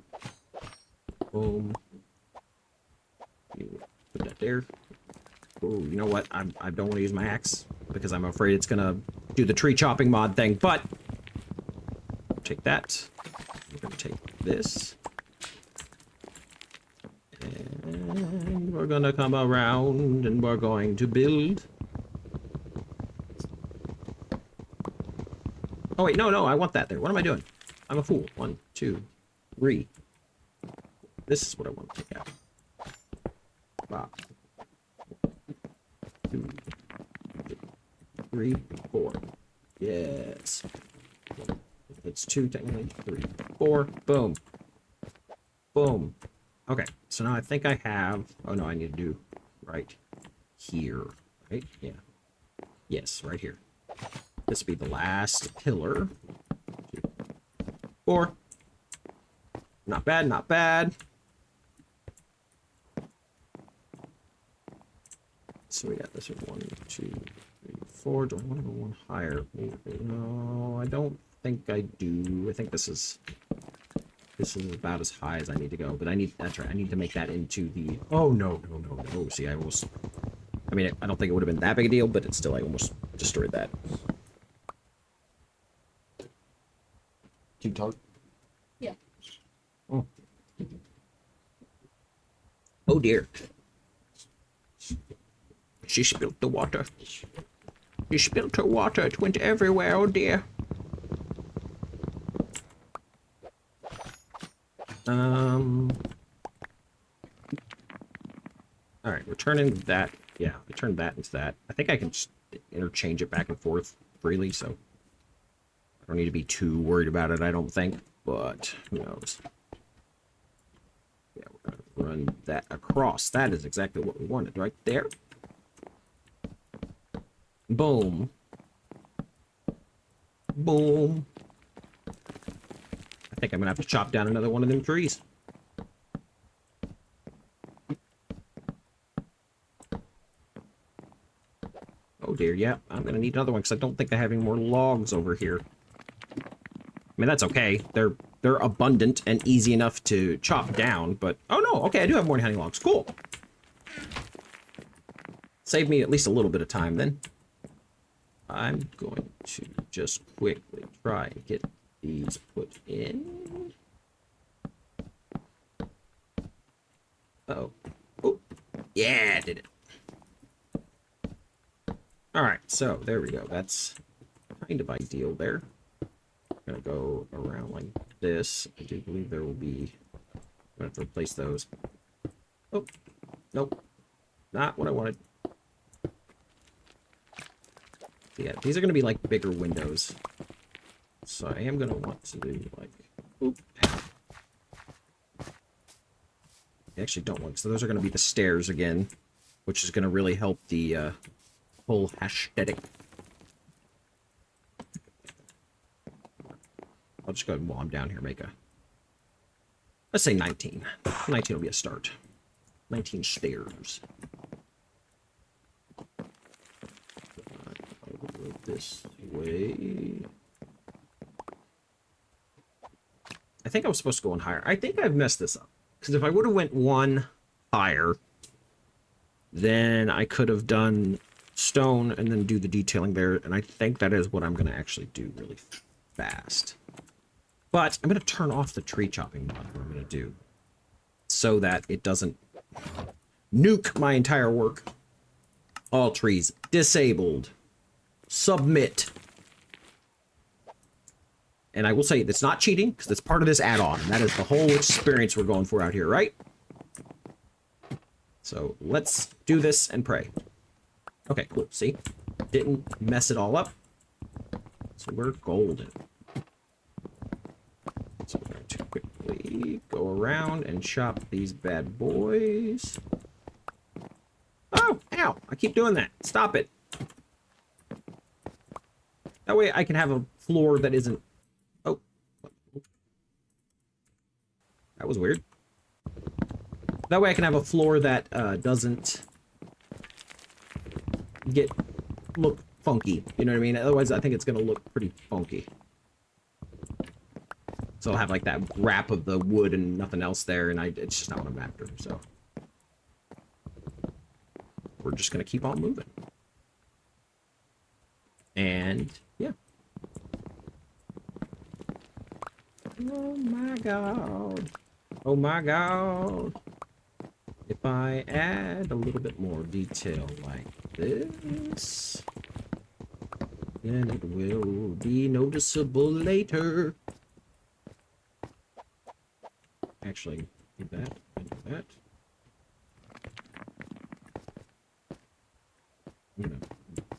Boom. Put that there. Oh, you know what? I don't want to use my axe because I'm afraid it's gonna do the tree chopping mod thing. But take that. We're gonna take this, and we're gonna come around and we're going to build. Oh wait, no, I want that there. What am I doing? I'm a fool. 1, 2, 3. This is what I want to take out. Wow. 2, 3, 4. Yes. It's 2 technically. 3, 4. Boom. Boom. Okay. So now I think I have. Oh no, I need to do right here. Right? Yeah. Yes, right here. This will be the last pillar. 2, 4. Not bad, not bad. So we got this one, 2, 3, DDR4. Do I want to go one higher? No, I don't think I do. I think this is about as high as I need to go. But that's right. I need to make that into the. Oh no. See, I almost. I mean, I don't think it would have been that big a deal, but it's still, I almost destroyed that. Keep talking. Yeah. Oh. Oh dear. She spilled the water. She spilled her water. It went everywhere. Oh dear. Alright, we're turning that. Yeah, we turned that into that. I think I can just interchange it back and forth freely, so I don't need to be too worried about it, I don't think. But who knows? Yeah, we're going to run that across. That is exactly what we wanted right there. Boom. Boom. I think I'm going to have to chop down another one of them trees. Oh dear, yeah, I'm going to need another one because I don't think I have any more logs over here. I mean, that's okay. They're abundant and easy enough to chop down, but... Oh no, okay, I do have more honey logs. Cool. Save me at least a little bit of time then. I'm going to just quickly try and get these put in. Uh-oh. Oh, yeah, I did it. Alright, so there we go. That's kind of ideal there. I'm going to go around like this. I do believe there will be... I'm going to have to replace those. Oh, nope. Not what I wanted. Yeah, these are going to be like bigger windows. So I am going to want to do like... Oop. I actually don't want... So those are going to be the stairs again, which is going to really help the whole aesthetic. I'll just go ahead and, while I'm down here, make a... Let's say 19. 19 will be a start. 19 stairs. This way. I think I was supposed to go one higher. I think I've messed this up. Because if I would have went one higher, then I could have done stone and then do the detailing there. And I think that is what I'm going to actually do really fast. But I'm going to turn off the tree chopping mod, what I'm going to do, so that it doesn't nuke my entire work. All trees disabled. Submit. And I will say it's not cheating because it's part of this add-on. And that is the whole experience we're going for out here, right? So let's do this and pray. Okay, cool. See? Didn't mess it all up. So we're golden. So we're going to quickly go around and chop these bad boys. Oh, ow. I keep doing that. Stop it. That way I can have a floor that isn't... Oh. That was weird. That way I can have a floor that doesn't look funky. You know what I mean? Otherwise I think it's going to look pretty funky. So I'll have like that wrap of the wood and nothing else there, and it's just not what I'm after, so. We're just going to keep on moving. And... yeah. Oh my god. Oh my god. If I add a little bit more detail like this, then it will be noticeable later. Actually, do that and do that. I'm gonna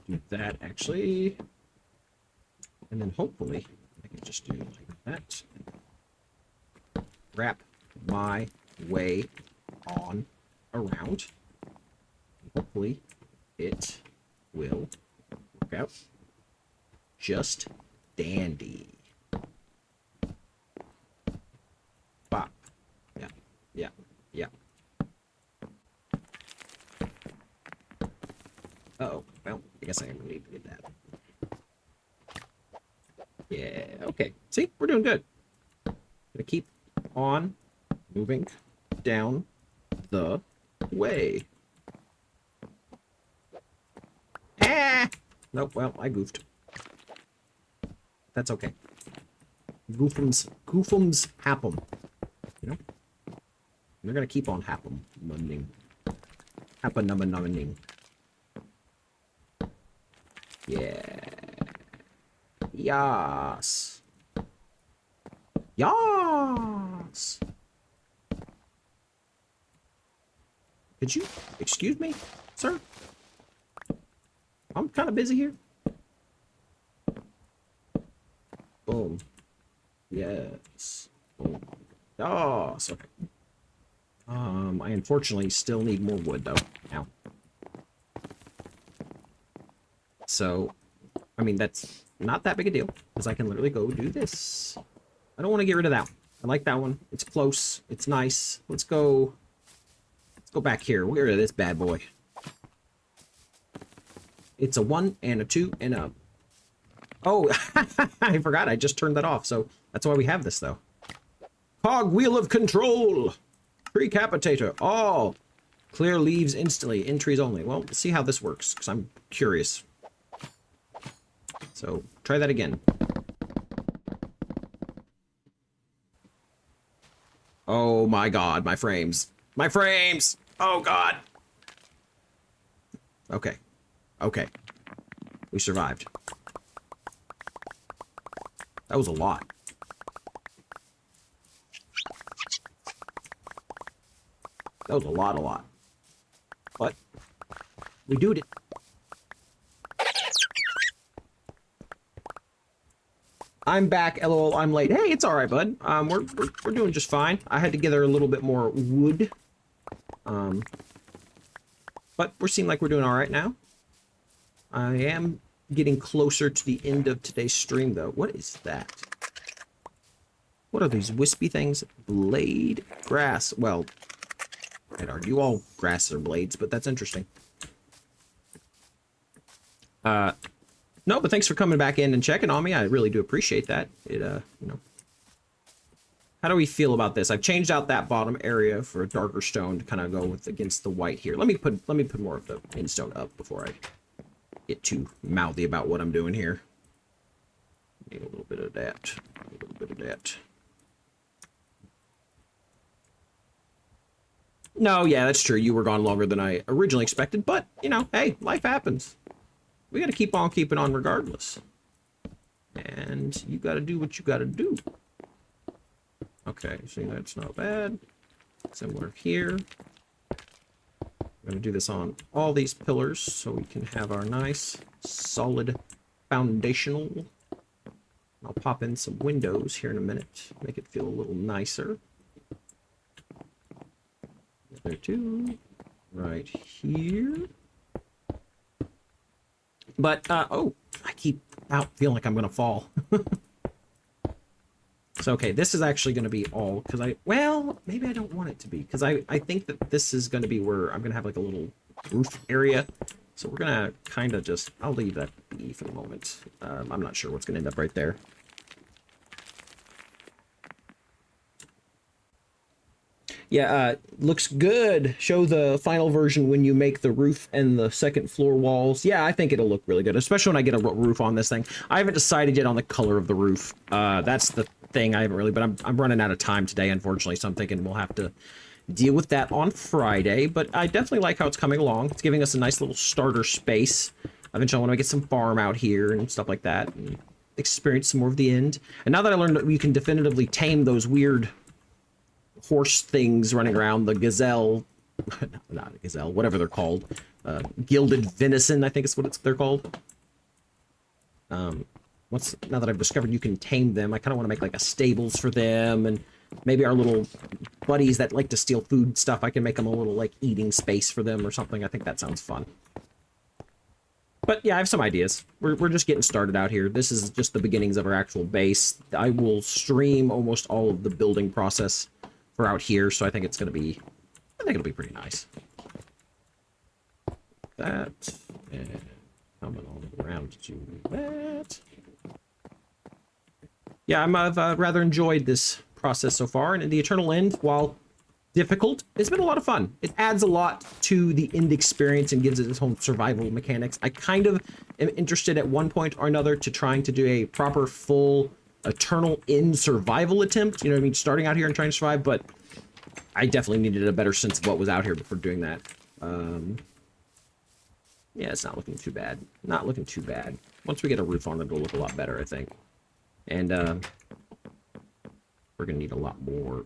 do that actually. And then hopefully I can just do like that. Wrap my way on around. Hopefully it will work out just dandy. Bop. Yeah, yeah, yeah. Uh-oh. Well, I guess I am gonna need Look at that. Yeah, okay. See, we're doing good. Gonna keep on moving down the way. Ah! Nope, well, I goofed. That's okay. Goofums happen. You know? We're gonna keep on happening. Happen. Yeah. Yas. Yas. Could you excuse me, sir? I'm kind of busy here. Boom. Yes. Boom. Yas. Okay. I unfortunately still need more wood though. Now. So, I mean, that's not that big a deal, because I can literally go do this. I don't want to get rid of that one. I like that one. It's close. It's nice. Let's go back here. Where is this bad boy? It's a 1 and a 2 and a... Oh, I forgot. I just turned that off. So that's why we have this, though. Cog wheel of control. Precapitator. Oh, clear leaves instantly. Entries only. Well, let's see how this works, because I'm curious. So, try that again. Oh my god, my frames. My frames! Oh god! Okay. Okay. We survived. That was a lot. That was a lot. But, we did it. I'm back, lol, I'm late. Hey, it's alright, bud. We're doing just fine. I had to gather a little bit more wood. But we're seeming like we're doing alright now. I am getting closer to the end of today's stream, though. What is that? What are these wispy things? Blade grass. Well, I'd argue all grass are blades, but that's interesting. No, but thanks for coming back in and checking on me. I really do appreciate that. It, you know. How do we feel about this? I've changed out that bottom area for a darker stone to kind of go with against the white here. Let me put more of the in stone up before I get too mouthy about what I'm doing here. Need a little bit of that. A little bit of that. No, yeah, that's true. You were gone longer than I originally expected, but, you know, hey, life happens. We got to keep on keeping on regardless. And you got to do what you got to do. Okay, see, that's not bad. Similar here. I'm going to do this on all these pillars so we can have our nice, solid foundational. I'll pop in some windows here in a minute. Make it feel a little nicer. There too. Right here. But, oh, I keep out feeling like I'm going to fall. So, okay, this is actually going to be all, because well, maybe I don't want it to be, because I think that this is going to be where I'm going to have, like, a little roof area. So we're going to kind of just, I'll leave that be for the moment. I'm not sure what's going to end up right there. Yeah, looks good. Show the final version when you make the roof and the second floor walls. Yeah, I think it'll look really good, especially when I get a roof on this thing. I haven't decided yet on the color of the roof. That's the thing. I haven't really, but I'm running out of time today, unfortunately, so I'm thinking we'll have to deal with that on Friday. But I definitely like how it's coming along. It's giving us a nice little starter space. Eventually, I want to get some farm out here and stuff like that, and experience some more of the end. And now that I learned that you can definitively tame those weird horse things running around, the gazelle, not a gazelle, whatever they're called, gilded venison, I think is what they're called. Now that I've discovered you can tame them, I kind of want to make like a stables for them, and maybe our little buddies that like to steal food stuff, I can make them a little like eating space for them or something. I think that sounds fun. But yeah, I have some ideas. We're just getting started out here. This is just the beginnings of our actual base. I will stream almost all of the building process for out here, so I think it's going to be, I think it'll be pretty nice. That, and coming all the around to do that. Yeah, I've rather enjoyed this process so far, and in the Eternal End, while difficult, it's been a lot of fun. It adds a lot to the end experience and gives it its own survival mechanics. I kind of am interested at one point or another to trying to do a proper full Eternal End survival attempt. You know what I mean? Starting out here and trying to survive, but I definitely needed a better sense of what was out here before doing that. Yeah, it's not looking too bad. Not looking too bad. Once we get a roof on it, it'll look a lot better, I think. And we're gonna need a lot more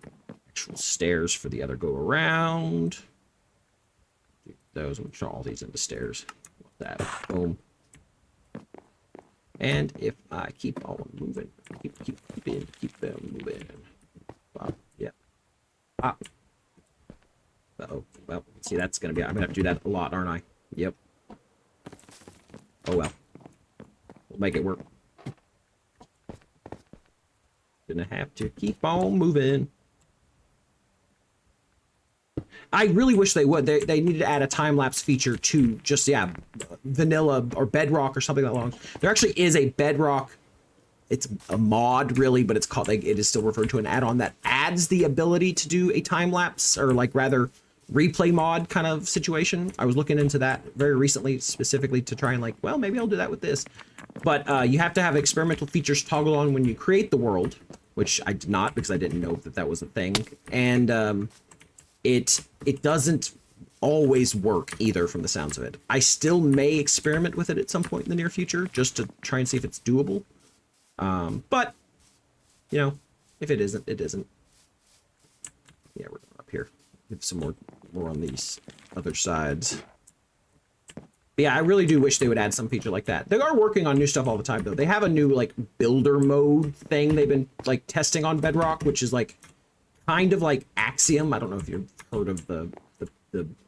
actual stairs for the other go around. Those, I'm gonna turn all these into stairs. Like that. Boom. And if I keep on moving, keep them moving. Pop, yeah. Pop. Uh-oh. Well, see, that's gonna be, I'm gonna have to do that a lot, aren't I? Yep. Oh well. We'll make it work. Gonna have to keep on moving. I really wish they would. They needed to add a time-lapse feature to just, yeah, vanilla or Bedrock or something that long. There actually is a Bedrock, it's a mod really, but it's called, like, it is still referred to an add-on that adds the ability to do a time-lapse, or like rather replay mod kind of situation. I was looking into that very recently specifically to try and like, well, maybe I'll do that with this. But you have to have experimental features toggle on when you create the world, which I did not because I didn't know that that was a thing. And it doesn't always work either from the sounds of it. I still may experiment with it at some point in the near future just to try and see if it's doable. But, you know, if it isn't, it isn't. Yeah, we're up here. Give some more on these other sides. But yeah, I really do wish they would add some feature like that. They are working on new stuff all the time, though. They have a new, like, builder mode thing they've been, like, testing on Bedrock, which is, like, kind of like Axiom. I don't know if you've heard of the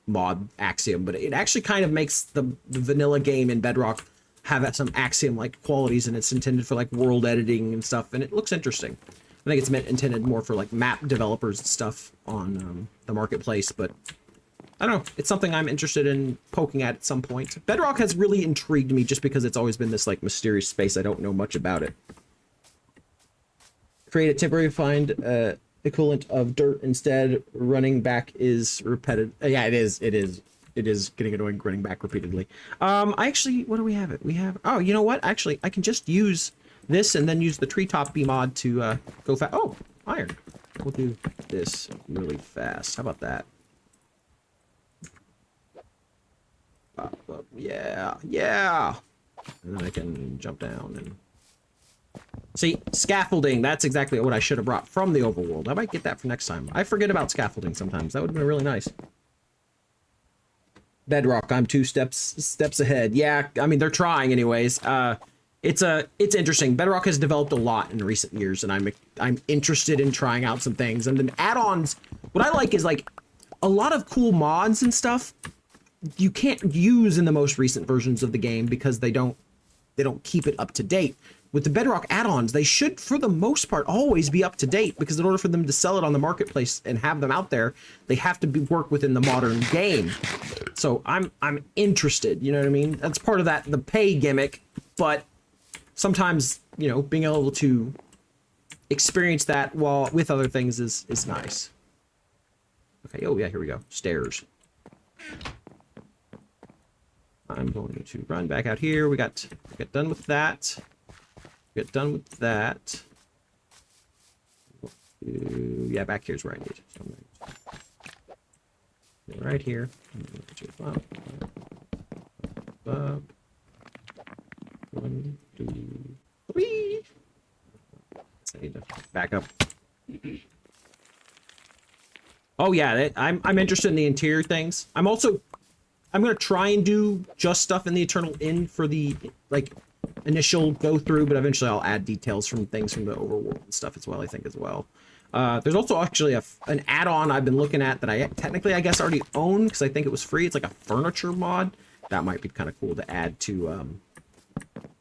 mod Axiom, but it actually kind of makes the vanilla game in Bedrock have some Axiom-like qualities, and it's intended for, like, world editing and stuff, and it looks interesting. I think it's intended more for, like, map developers and stuff on the marketplace, but I don't know. It's something I'm interested in poking at some point. Bedrock has really intrigued me just because it's always been this, like, mysterious space. I don't know much about it. Create a temporary find equivalent of dirt instead. Running back is repetitive. Yeah, it is getting annoying running back repeatedly. I actually, what do we have? We have, oh, you know what? Actually, I can just use this and then use the treetop B mod to go fast. Oh, iron. We'll do this really fast. How about that? Yeah, yeah. And then I can jump down and see, scaffolding. That's exactly what I should have brought from the overworld. I might get that for next time. I forget about scaffolding sometimes. That would have been really nice. Bedrock, I'm 2 steps ahead. Yeah, I mean, they're trying anyways. It's interesting. Bedrock has developed a lot in recent years, and I'm interested in trying out some things. And then add-ons, what I like is, like, a lot of cool mods and stuff you can't use in the most recent versions of the game because they don't keep it up to date. With the Bedrock add-ons, they should, for the most part, always be up to date, because in order for them to sell it on the marketplace and have them out there, they have to work within the modern game. So I'm interested, you know what I mean? That's part of the pay gimmick, but sometimes, you know, being able to experience that while with other things is nice. Okay, oh yeah, here we go. Stairs. I'm going to run back out here. We got done with that. Get done with that. Yeah, back here's where I need. So right here. One, 2, 3. I need to back up. Oh yeah, I'm interested in the interior things. I'm gonna try and do just stuff in the Eternal End for the, like, initial go through, but eventually I'll add details from things from the overworld and stuff as well, I think, as well. There's also actually an add-on I've been looking at that I technically, I guess, already own because I think it was free. It's like a furniture mod. That might be kind of cool to add to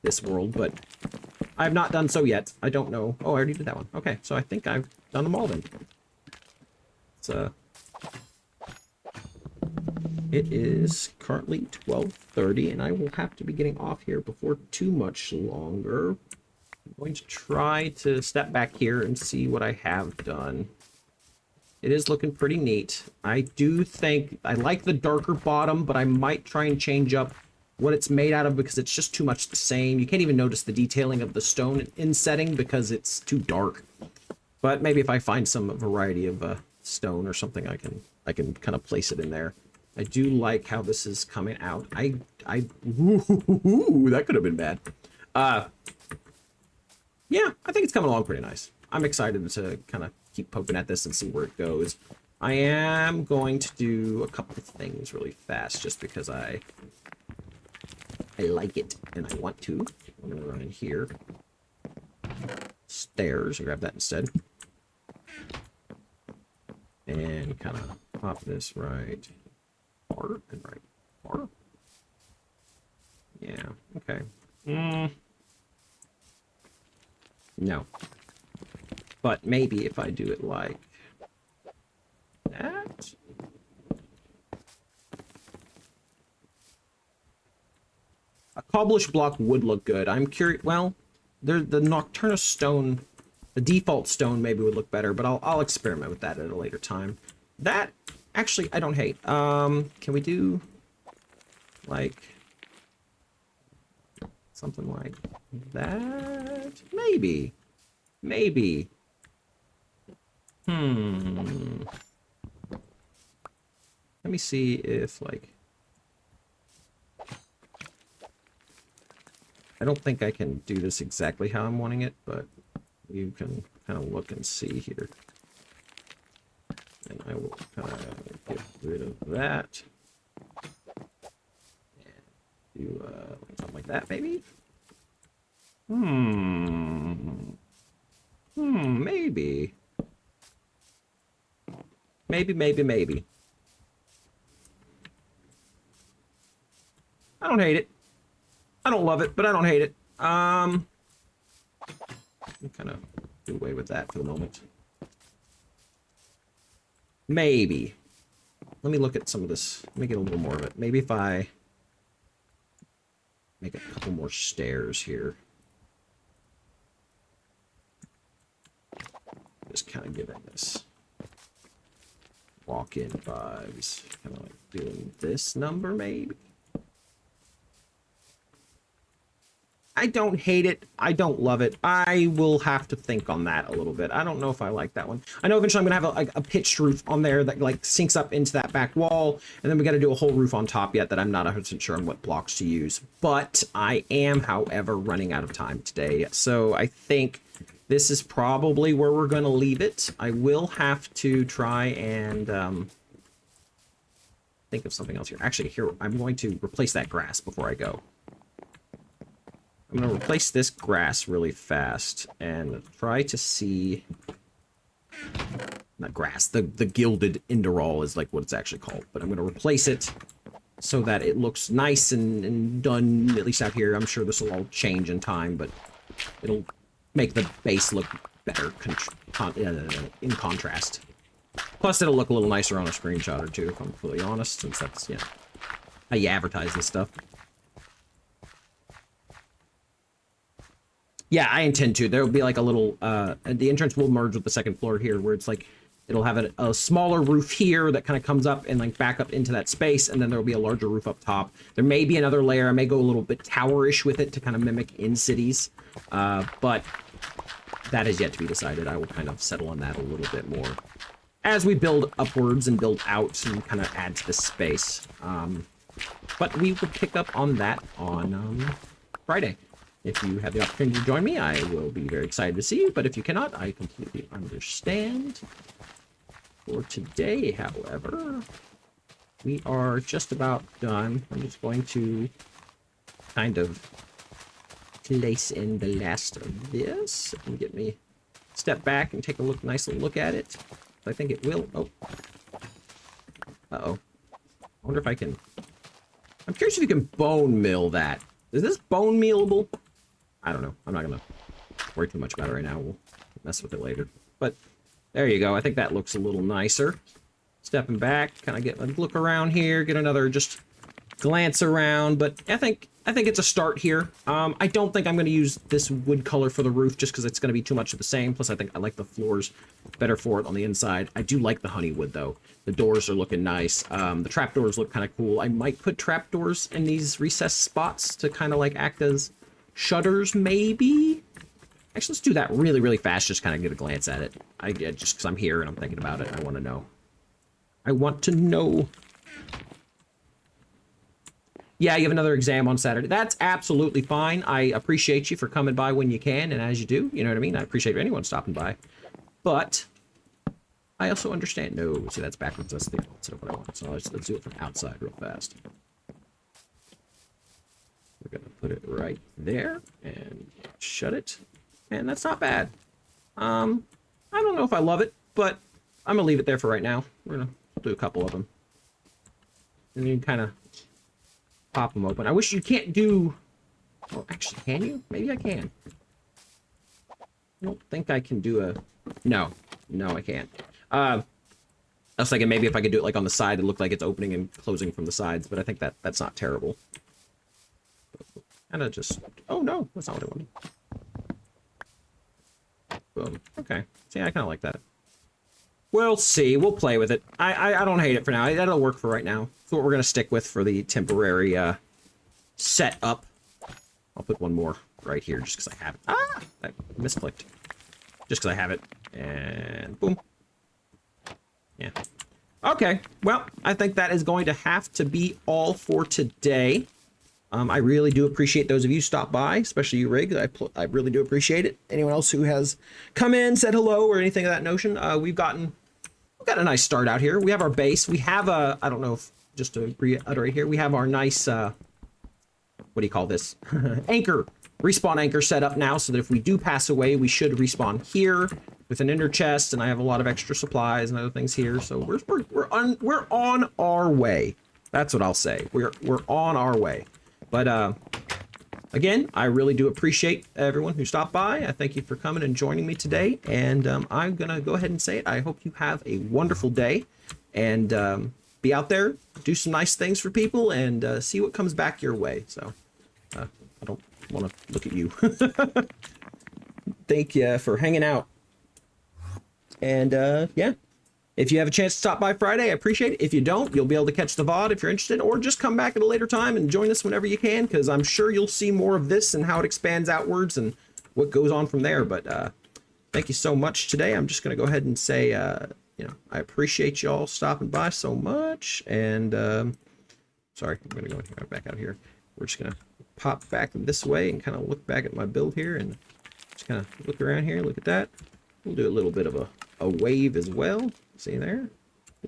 this world, but I have not done so yet. I don't know. Oh, I already did that one. Okay, so I think I've done them all then. It's It is currently 12:30, and I will have to be getting off here before too much longer. I'm going to try to step back here and see what I have done. It is looking pretty neat. I do think I like the darker bottom, but I might try and change up what it's made out of because it's just too much the same. You can't even notice the detailing of the stone insetting because it's too dark. But maybe if I find some variety of stone or something, I can kind of place it in there. I do like how this is coming out. Ooh, that could have been bad. Yeah, I think it's coming along pretty nice. I'm excited to kind of keep poking at this and see where it goes. I am going to do a couple of things really fast just because I like it and I want to. I'm going to run in here. Stairs, and grab that instead. And kind of pop this right far and right far. Yeah, okay. No. But maybe if I do it like that. A cobblish block would look good. I'm curious. Well, the Nocturna stone, the default stone maybe would look better, but I'll experiment with that at a later time. That actually I don't hate. Can we do like something like that? Maybe. Maybe. Let me see if, like... I don't think I can do this exactly how I'm wanting it, but you can kind of look and see here. And I will kind of get rid of that. And do something like that, maybe? Maybe. Maybe. I don't hate it. I don't love it, but I don't hate it. I'll kind of do away with that for the moment. Maybe. Let me look at some of this. Let me get a little more of it. Maybe if I make a couple more stairs here. Just kind of giving this walk-in vibes. Kind of like doing this number, maybe. I don't hate it. I don't love it. I will have to think on that a little bit. I don't know if I like that one. I know eventually I'm going to have a pitched roof on there that like sinks up into that back wall. And then we got to do a whole roof on top yet that I'm not 100% sure on what blocks to use. But I am, however, running out of time today. So I think this is probably where we're going to leave it. I will have to try and think of something else here. Actually, here, I'm going to replace that grass before I go. I'm going to replace this grass really fast and try to see... Not grass, the gilded Indorol is like what it's actually called. But I'm going to replace it so that it looks nice and done, at least out here. I'm sure this will all change in time, but it'll make the base look better in contrast. Plus, it'll look a little nicer on a screenshot or two, if I'm fully honest, since that's, yeah, how you advertise this stuff. Yeah, I intend to. There will be like a little, the entrance will merge with the second floor here, where it's like, it'll have a smaller roof here that kind of comes up and like back up into that space, and then there will be a larger roof up top. There may be another layer. I may go a little bit towerish with it to kind of mimic in cities, but that is yet to be decided. I will kind of settle on that a little bit more as we build upwards and build out and kind of add to the space. But we will pick up on that on Friday. If you have the opportunity to join me, I will be very excited to see you, but if you cannot, I completely understand. For today, however, we are just about done. I'm just going to kind of place in the last of this and get me step back and take a nice little look at it. I think it will. Oh. Uh-oh. I wonder if I can... I'm curious if you can bone mill that. Is this bone mealable? I don't know. I'm not going to worry too much about it right now. We'll mess with it later. But there you go. I think that looks a little nicer. Let's stepping back, kind of get a look around here, get another just glance around. But I think it's a start here. I don't think I'm going to use this wood color for the roof just because it's going to be too much of the same. Plus, I think I like the floors better for it on the inside. I do like the honey wood, though. The doors are looking nice. The trapdoors look kind of cool. I might put trapdoors in these recessed spots to kind of like act as shutters, maybe? Actually, let's do that really, really fast. Just kind of get a glance at it. Just because I'm here and I'm thinking about it. I want to know. I want to know. Yeah, you have another exam on Saturday. That's absolutely fine. I appreciate you for coming by when you can, and as you do, you know what I mean? I appreciate anyone stopping by. But I also understand. No, see, that's backwards. That's the opposite of what I want. So let's do it from outside real fast. We're going to put it right there and shut it. And that's not bad. I don't know if I love it, but I'm going to leave it there for right now. We're going to do a couple of them. And you can kind of pop them open. I wish you can't do... Oh, actually, can you? Maybe I can. I don't think I can do a... No, I can't. I was thinking maybe if I could do it like on the side, it looked like it's opening and closing from the sides, but I think that's not terrible. Kind of just... Oh, no, that's not what I wanted. Boom. Okay. See, I kind of like that. We'll see. We'll play with it. I don't hate it for now. That'll work for right now. That's what we're going to stick with for the temporary setup. I'll put one more right here just because I have it. Ah! I misclicked. Just because I have it. And boom. Yeah. Okay. Well, I think that is going to have to be all for today. I really do appreciate those of you who stopped by, especially you, Rig. I really do appreciate it. Anyone else who has come in, said hello, or anything of that notion. We've got a nice start out here. We have our base. We have a, I don't know if, just to reiterate here, we have our nice, what do you call this? Anchor, respawn anchor set up now, so that if we do pass away, we should respawn here with an inner chest, and I have a lot of extra supplies and other things here. So we're on our way. That's what I'll say. We're on our way. But again, I really do appreciate everyone who stopped by. I thank you for coming and joining me today. And I'm going to go ahead and say it. I hope you have a wonderful day and be out there, do some nice things for people, and see what comes back your way. So I don't want to look at you. Thank you for hanging out. And yeah. If you have a chance to stop by Friday, I appreciate it. If you don't, you'll be able to catch the VOD if you're interested, or just come back at a later time and join us whenever you can, because I'm sure you'll see more of this and how it expands outwards and what goes on from there. But thank you so much today. I'm just going to go ahead and say, you know, I appreciate y'all stopping by so much. And sorry, I'm going to go in here, back out here. We're just going to pop back this way and kind of look back at my build here and just kind of look around here. Look at that. We'll do a little bit of a wave as well. See there?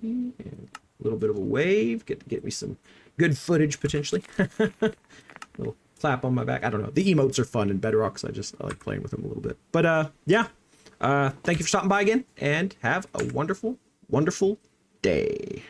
And a little bit of a wave. Get me some good footage, potentially. Little clap on my back. I don't know. The emotes are fun in Bedrock, so I like playing with them a little bit. But, yeah. Thank you for stopping by again, and have a wonderful, wonderful day.